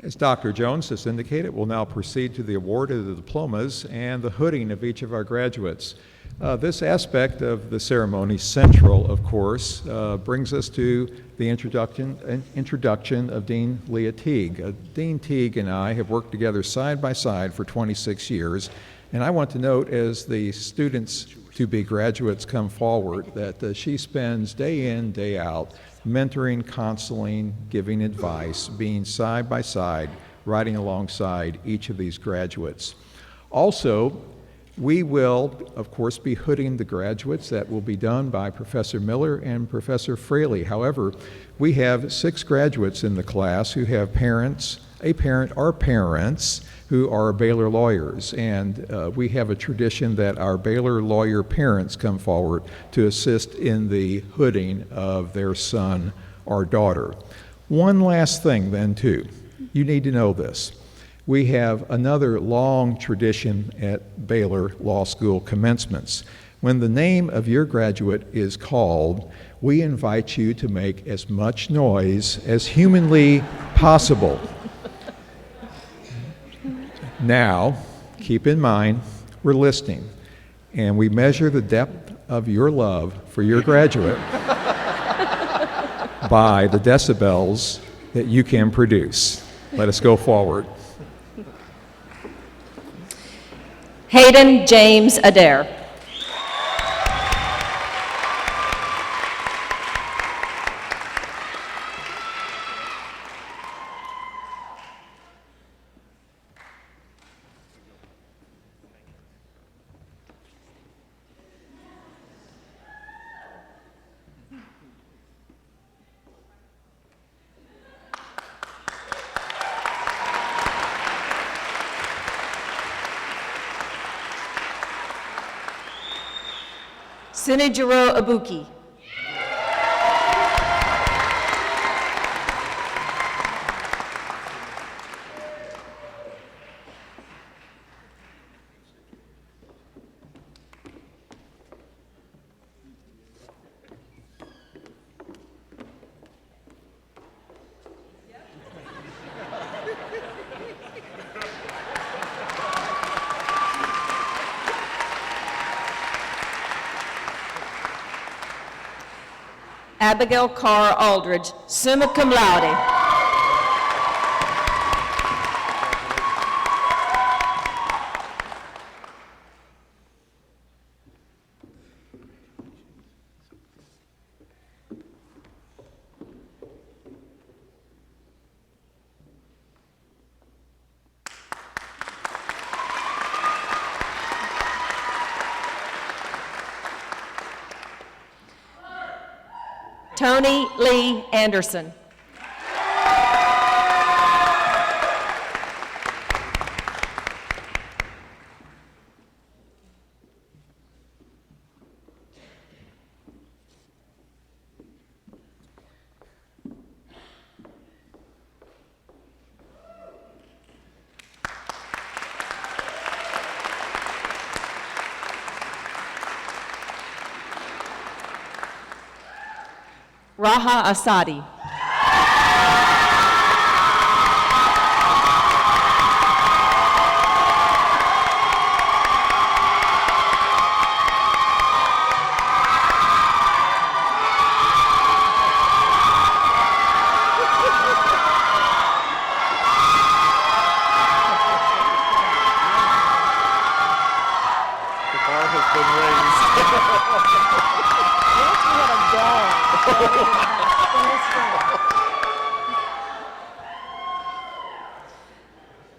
As Dr. Jones has indicated, we'll now proceed to the award of the diplomas and the hooding of each of our graduates. This aspect of the ceremony, central, of course, brings us to the introduction of Dean Leah Teague. Dean Teague and I have worked together side by side for 26 years, and I want to note as the students to-be graduates come forward that she spends day in, day out mentoring, counseling, giving advice, being side by side, riding alongside each of these graduates. Also, we will, of course, be hooding the graduates. That will be done by Professor Miller and Professor Fraley. However, we have 6 graduates in the class who have parents, a parent or parents, who are Baylor lawyers, and we have a tradition that our Baylor lawyer parents come forward to assist in the hooding of their son or daughter. One last thing then too, you need to know this. We have another long tradition at Baylor Law School commencements. When the name of your graduate is called, we invite you to make as much noise as humanly possible. Now, keep in mind, we're listening, and we measure the depth of your love for your graduate by the decibels that you can produce. Let us go forward. Hayden James Adair. Sinijiro Ibuki. Abigail Carr Aldridge, summa cum laude. Tony Lee Anderson. Raha Asadi.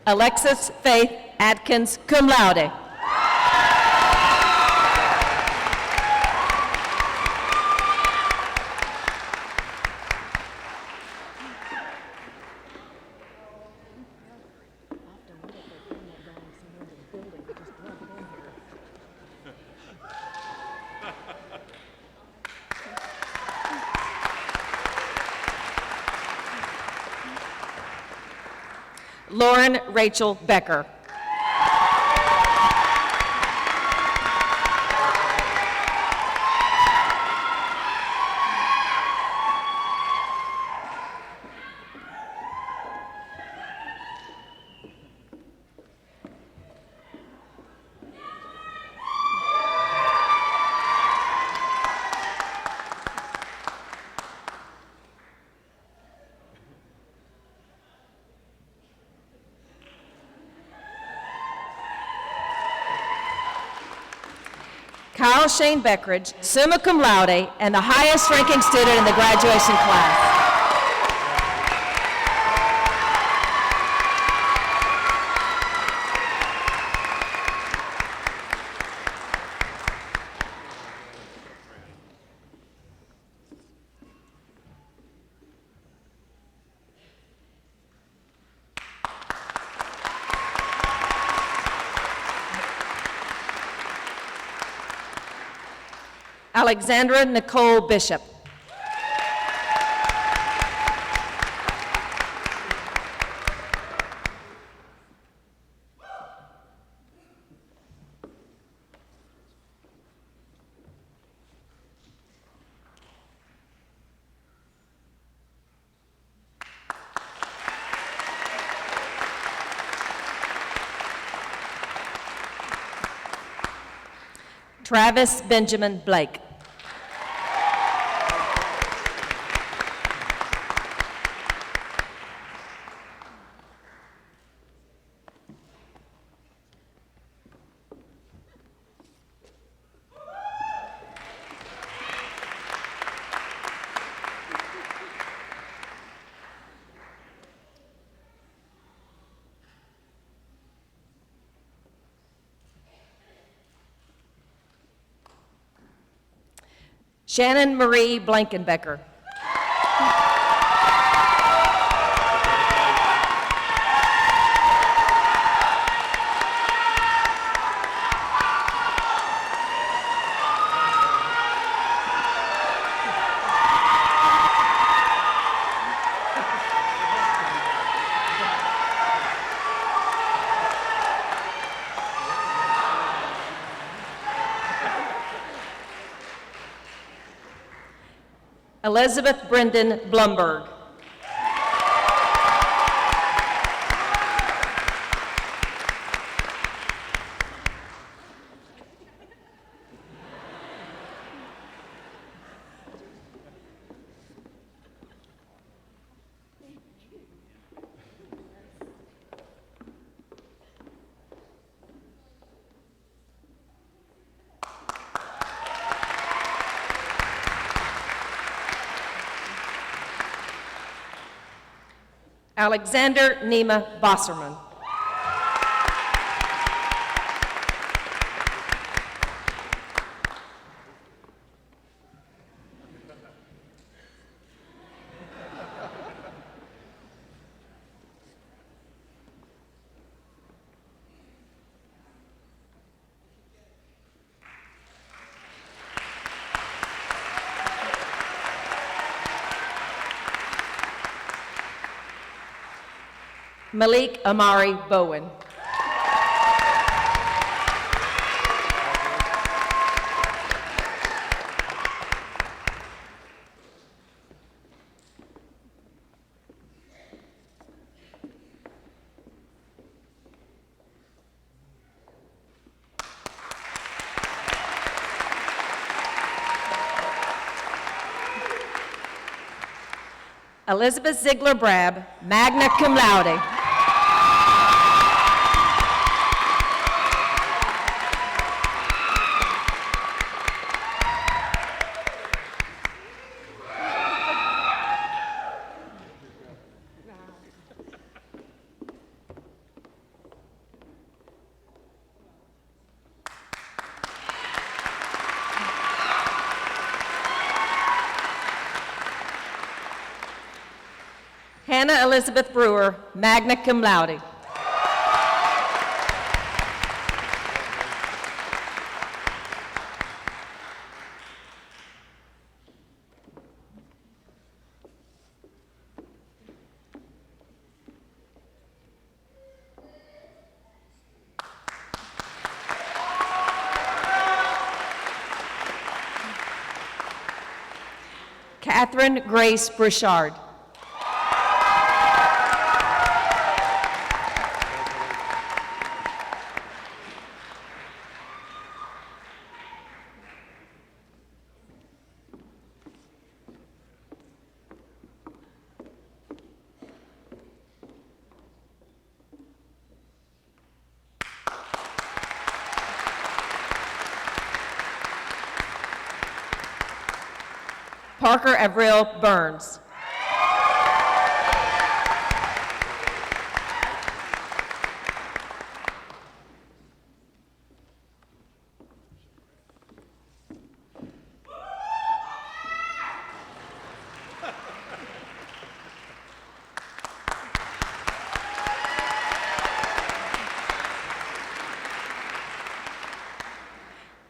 Alexis Faith Atkins, cum laude. Lauren Rachel Becker. Kyle Shane Beckridge, summa cum laude, and the highest ranking student in the graduation class. Alexandra Nicole Bishop. Travis Benjamin Blake. Shannon Marie Blankenbecker. Elizabeth Brendan Blumberg. Alexander Nima Bosserman. Malik Amari Bowen. Elizabeth Ziegler Brab, magna cum laude. Hannah Elizabeth Brewer, magna cum laude. Catherine Grace Bruchard. Parker Avril Burns.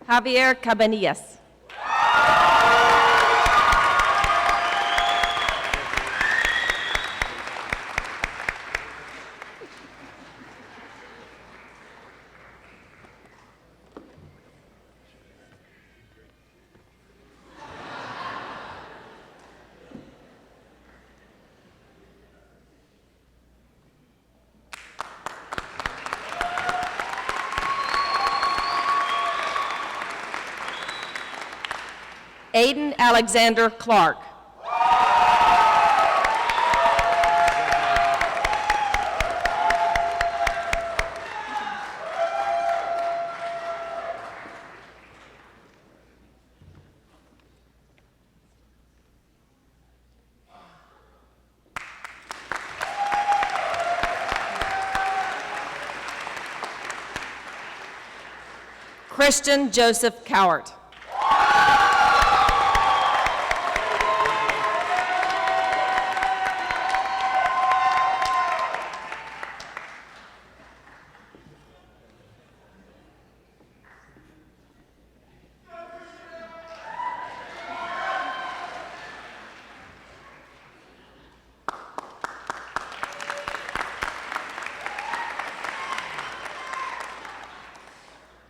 Javier Cabanillas. Aiden Alexander Clark. Christian Joseph Cowart.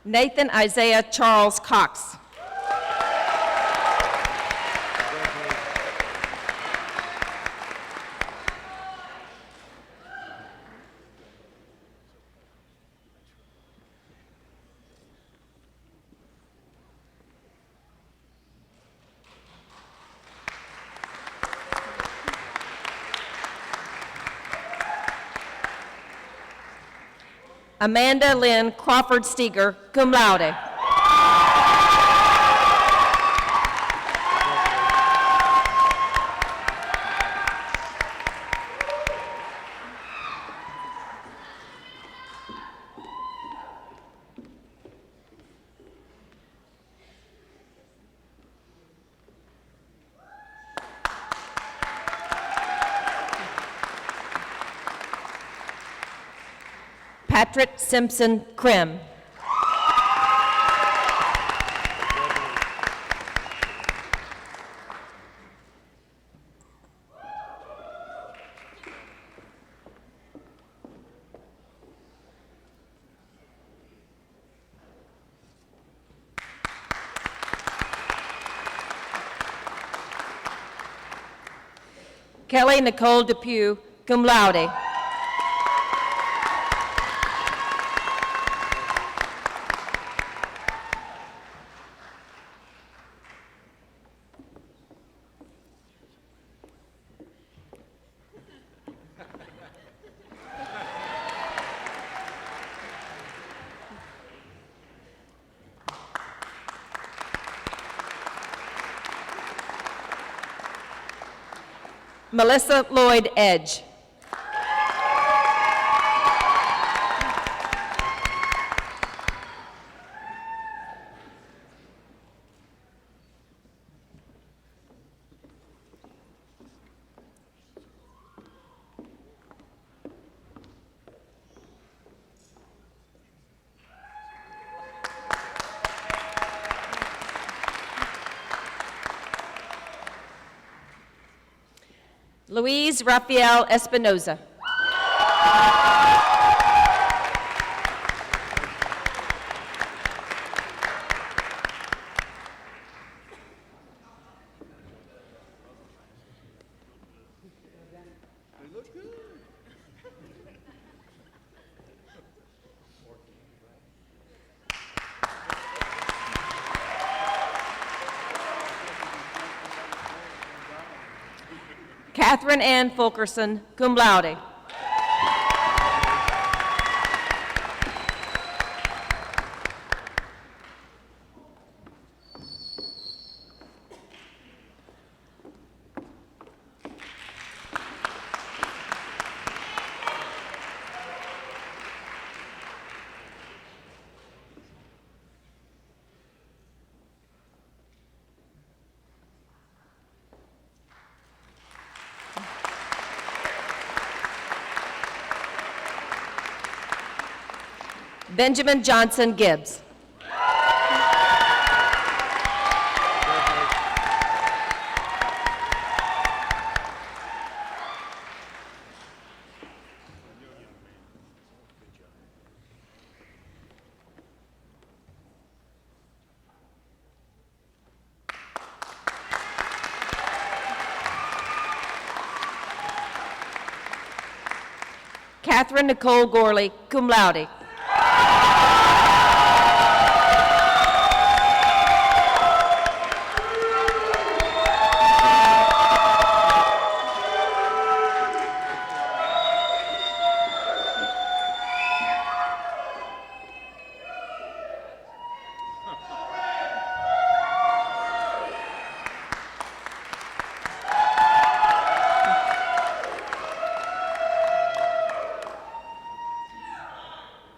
Nathan Isaiah Charles Cox. Amanda Lynn Crawford Steger, cum laude. Patrick Simpson Krim. Kelly Nicole Depew, cum laude. Melissa Lloyd Edge. Luis Rafael Espinoza. Catherine Ann Fulkerson, cum laude. Benjamin Johnson Gibbs. Catherine Nicole Gorley, cum laude.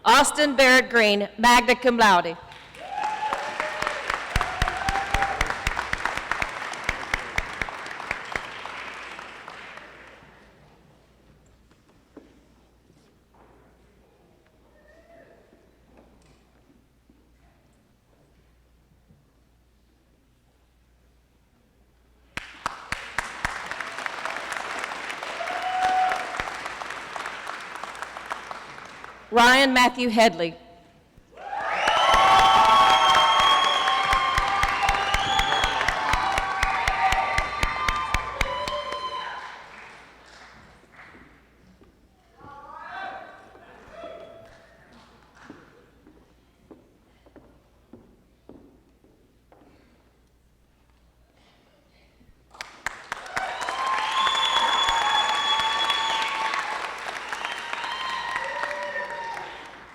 Austin Barrett Green, magna cum laude. Ryan Matthew Headley.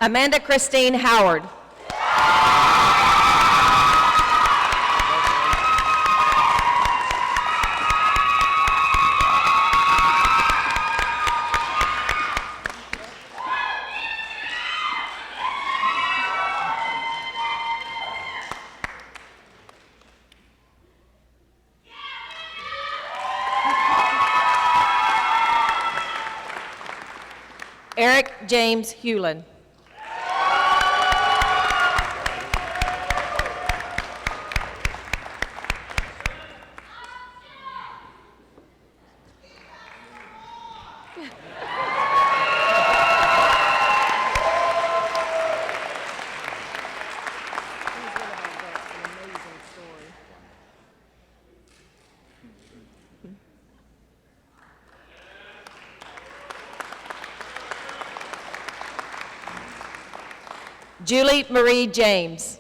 Amanda Christine Howard. Eric James Hewlin. Julie Marie James.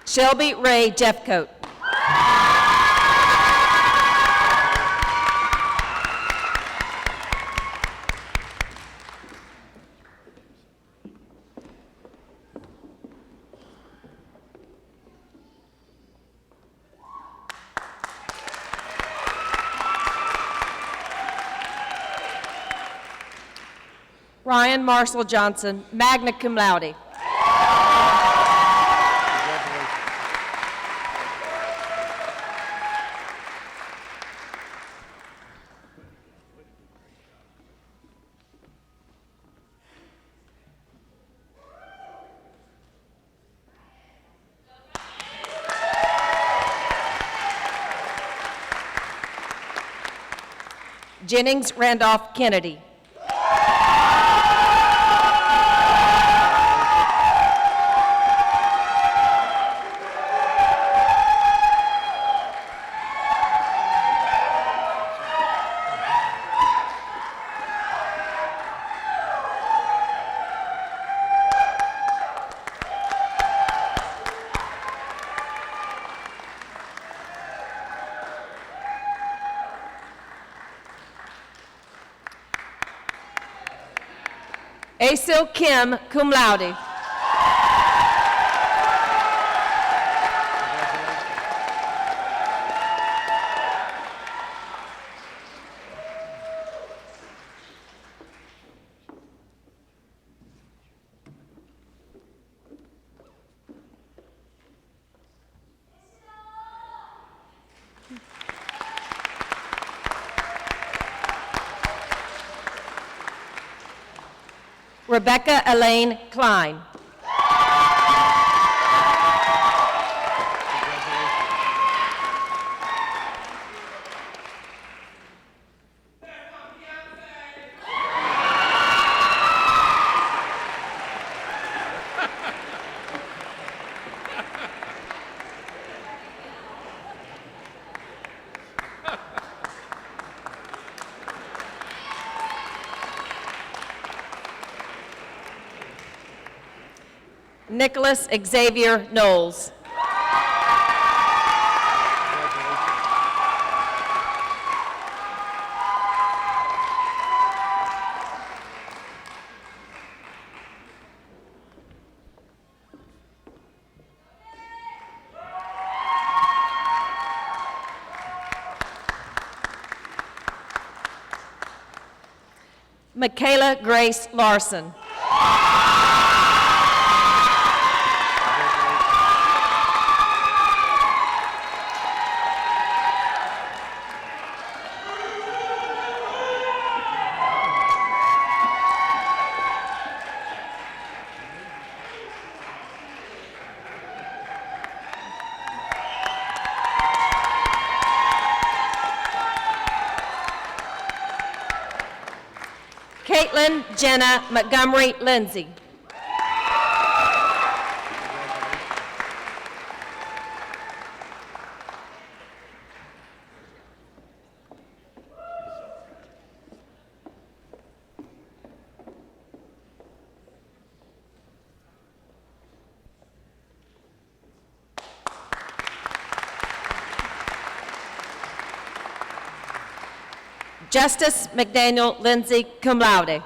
Shelby Ray Jeffcoat. Ryan Marshall Johnson, magna cum laude. Jennings Randolph Kennedy. Asil Kim, cum laude. Rebecca Elaine Klein. Nicholas Xavier Knowles. Michaela Grace Larson. Caitlin Jenna Montgomery Lindsay. Justice McDaniel Lindsay, cum laude.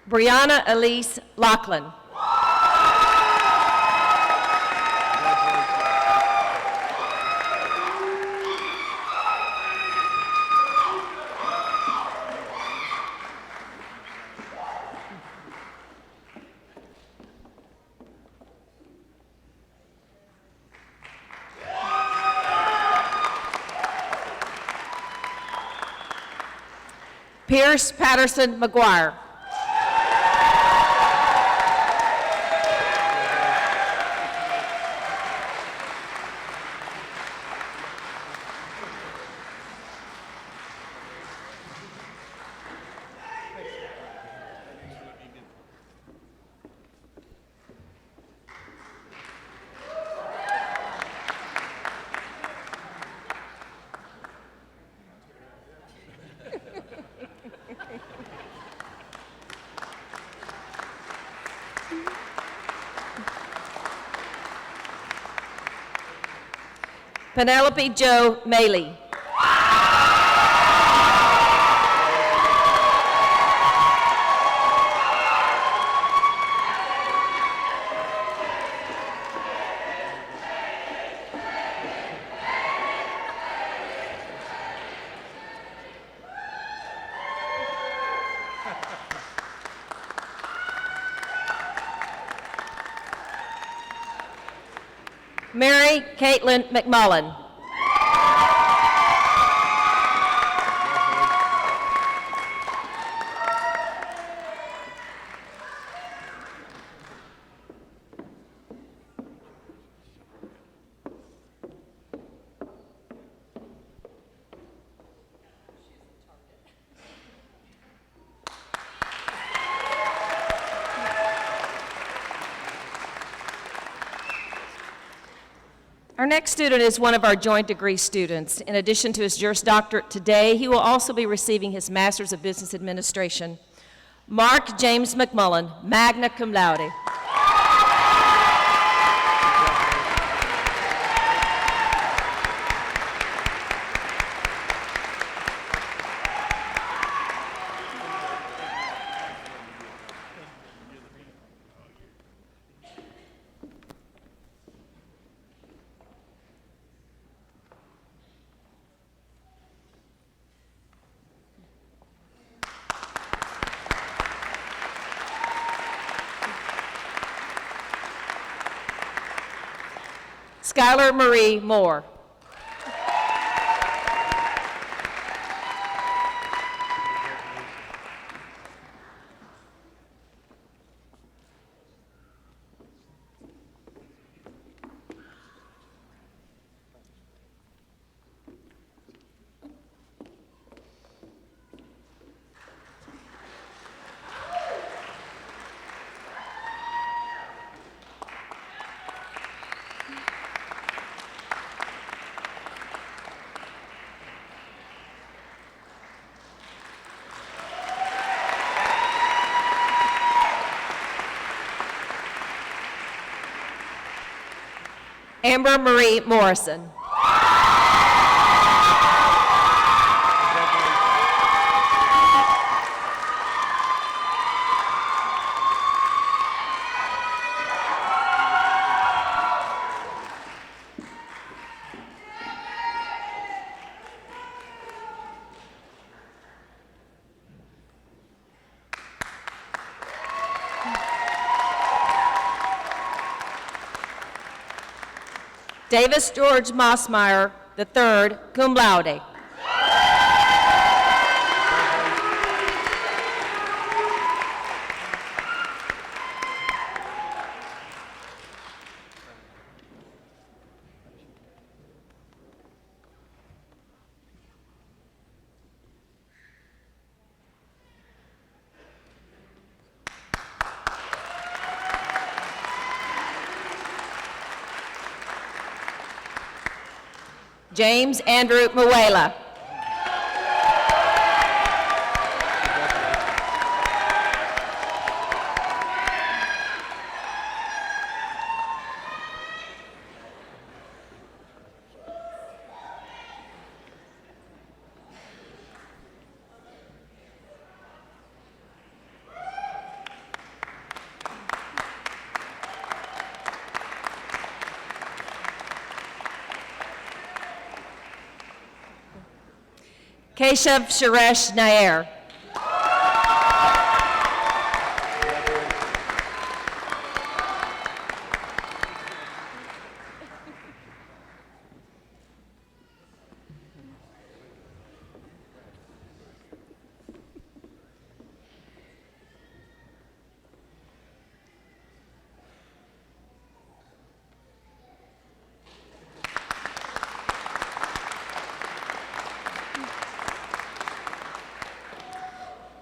Brianna Elise Lachlan. Pierce Patterson McGuire. Penelope Jo Maley. Mary Caitlin McMullen. Our next student is one of our joint degree students. In addition to his Juris Doctorate today, he will also be receiving his Master's of Business Administration. Mark James McMullen, magna cum laude. Skylar Marie Moore. Amber Marie Morrison. Davis George Mossmeyer III, cum laude. James Andrew Muela. Keshav Suresh Nair.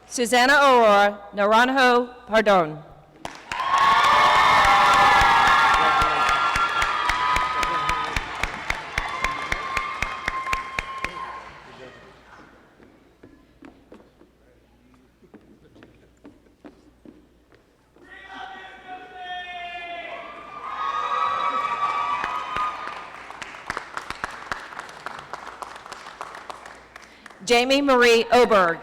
Susanna Aurora Naranjo Pardon. Jamie Marie Oberg.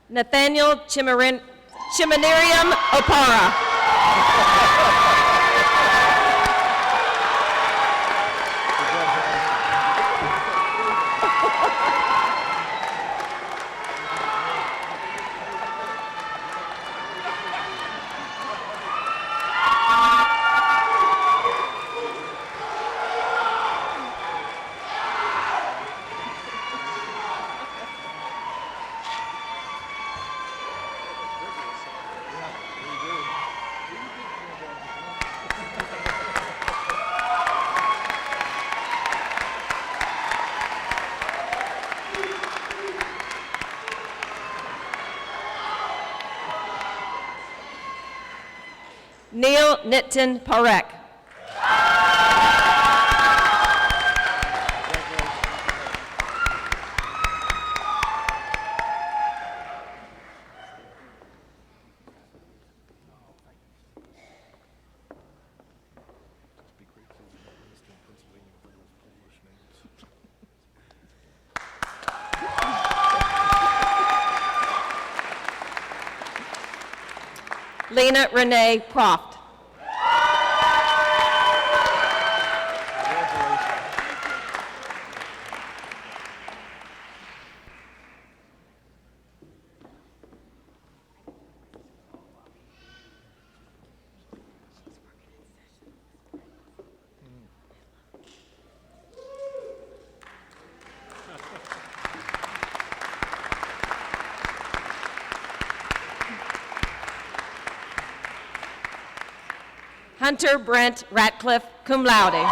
Nathaniel Chimaniriam Opara. Neil Nitin Parek. Lena Renee Croft. Hunter Brent Ratcliffe, cum laude.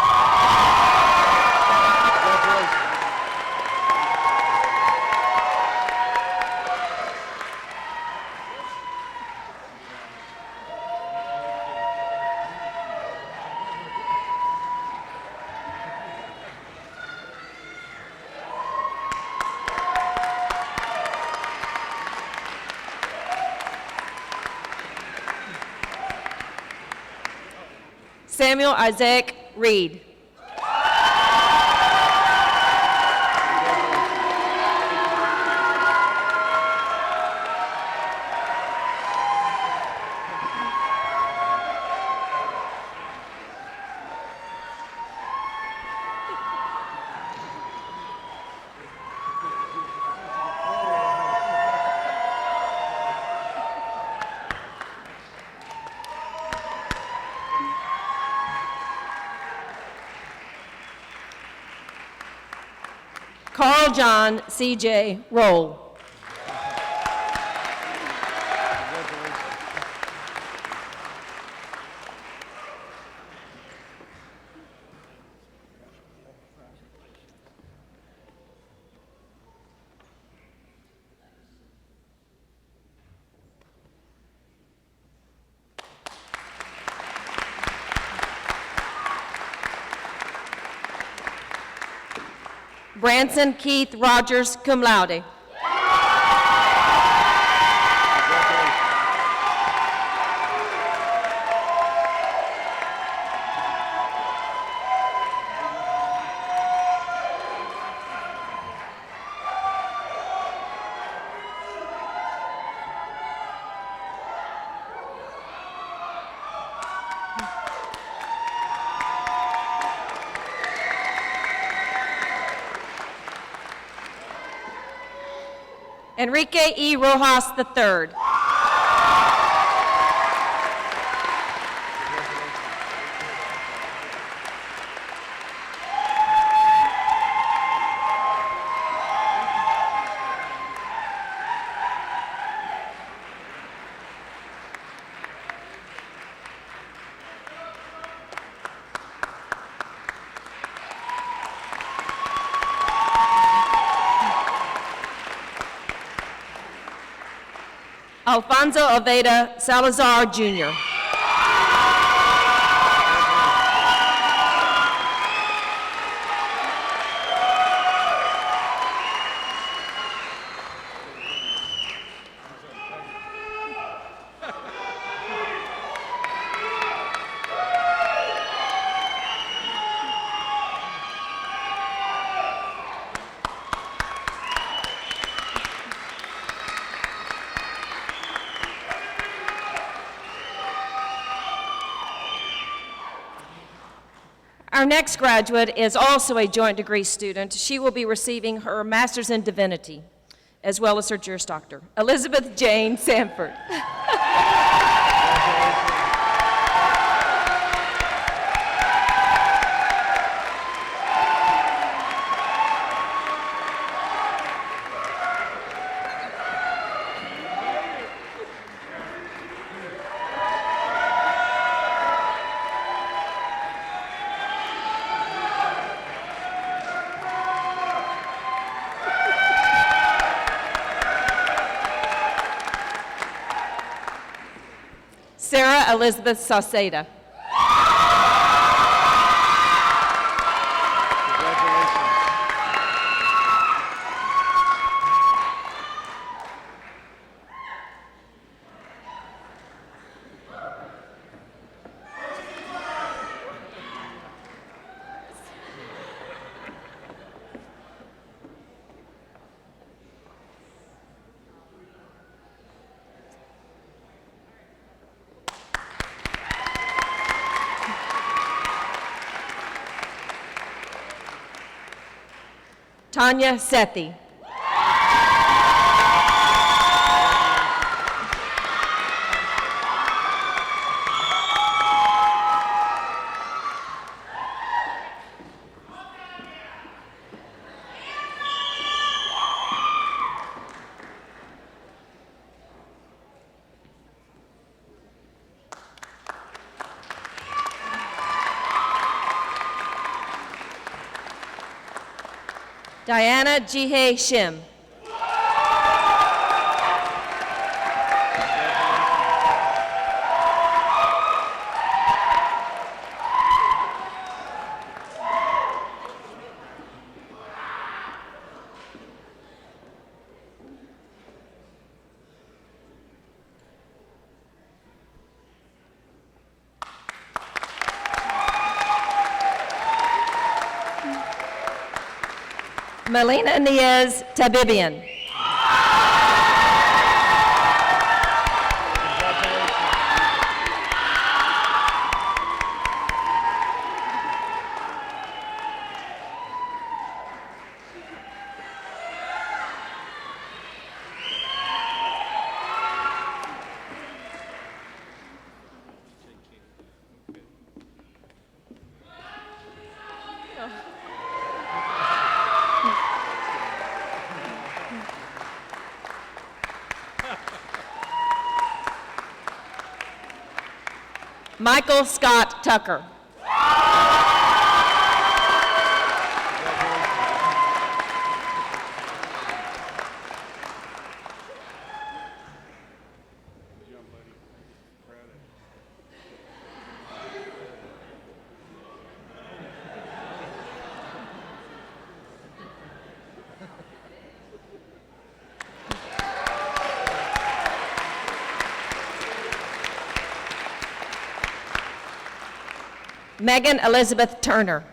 Samuel Isaac Reed. Carl John C.J. Roll. Branson Keith Rogers, cum laude. Enrique E. Rojas III. Alfonso Aveda Salazar, Jr. Our next graduate is also a joint degree student. She will be receiving her Master's in Divinity, as well as her Juris Doctor, Elizabeth Jane Sanford. Sarah Elizabeth Sauceda. Tanya Sethi. Diana Jihe Shim. Melina Niaz Tabibian. Michael Scott Tucker. Megan Elizabeth Turner.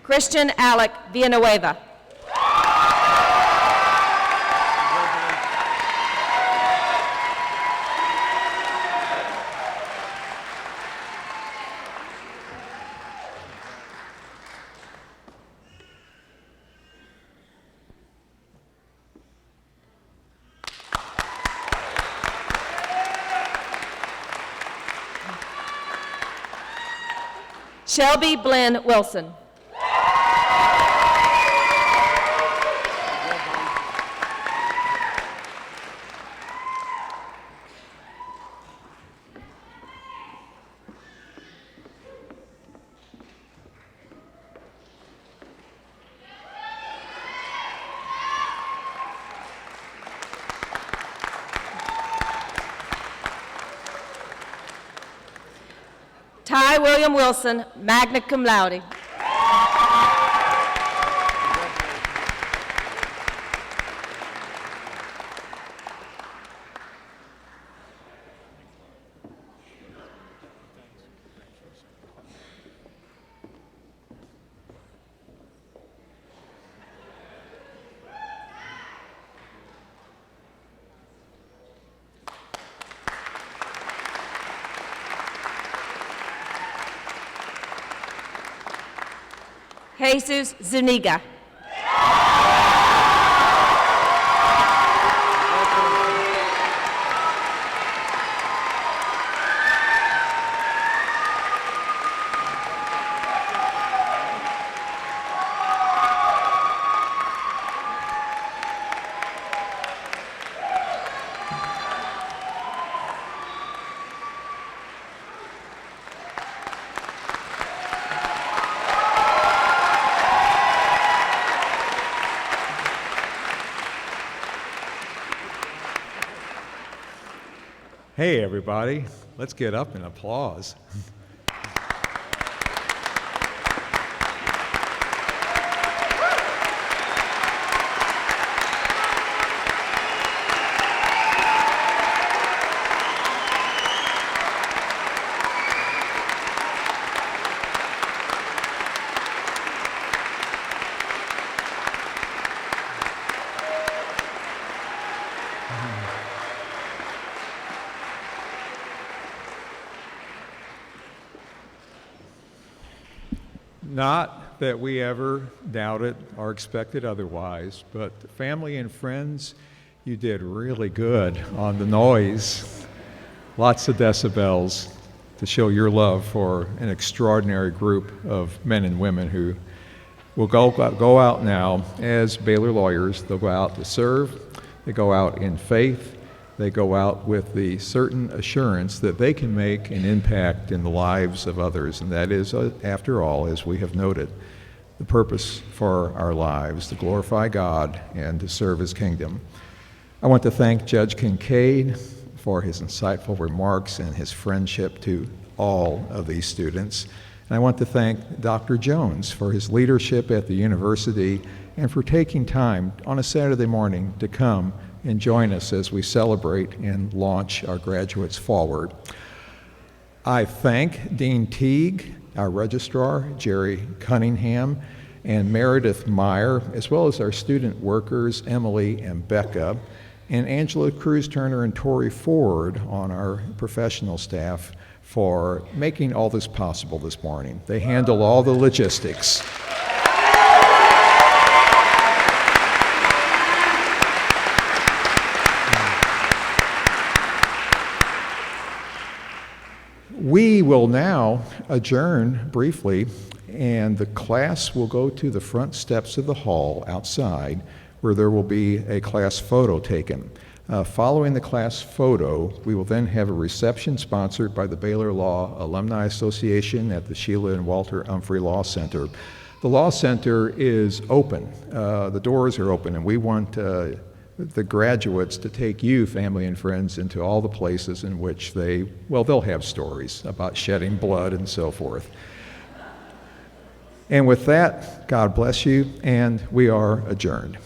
Christian Alec Villanueva. Shelby Blinn Wilson. Ty William Wilson, magna cum laude. Jesus Zuniga. Hey, everybody, let's get up and applause. Not that we ever doubted or expected otherwise, but family and friends, you did really good on the noise. Lots of decibels to show your love for an extraordinary group of men and women who will go out now as Baylor lawyers. They'll go out to serve, they go out in faith, they go out with the certain assurance that they can make an impact in the lives of others. And that is, after all, as we have noted, the purpose for our lives, to glorify God and to serve His kingdom. I want to thank Judge Kincaid for his insightful remarks and his friendship to all of these students. And I want to thank Dr. Jones for his leadership at the university and for taking time on a Saturday morning to come and join us as we celebrate and launch our graduates forward. I thank Dean Teague, our registrar, Jerry Cunningham, and Meredith Meyer, as well as our student workers, Emily and Becca, and Angela Cruz-Turner and Tori Ford on our professional staff for making all this possible this morning. They handle all the logistics. We will now adjourn briefly, and the class will go to the front steps of the hall outside, where there will be a class photo taken. Following the class photo, we will then have a reception sponsored by the Baylor Law Alumni Association at the Sheila and Walter Humphrey Law Center. The Law Center is open. The doors are open, and we want the graduates to take you, family and friends, into all the places in which they'll have stories about shedding blood and so forth. And with that, God bless you, and we are adjourned.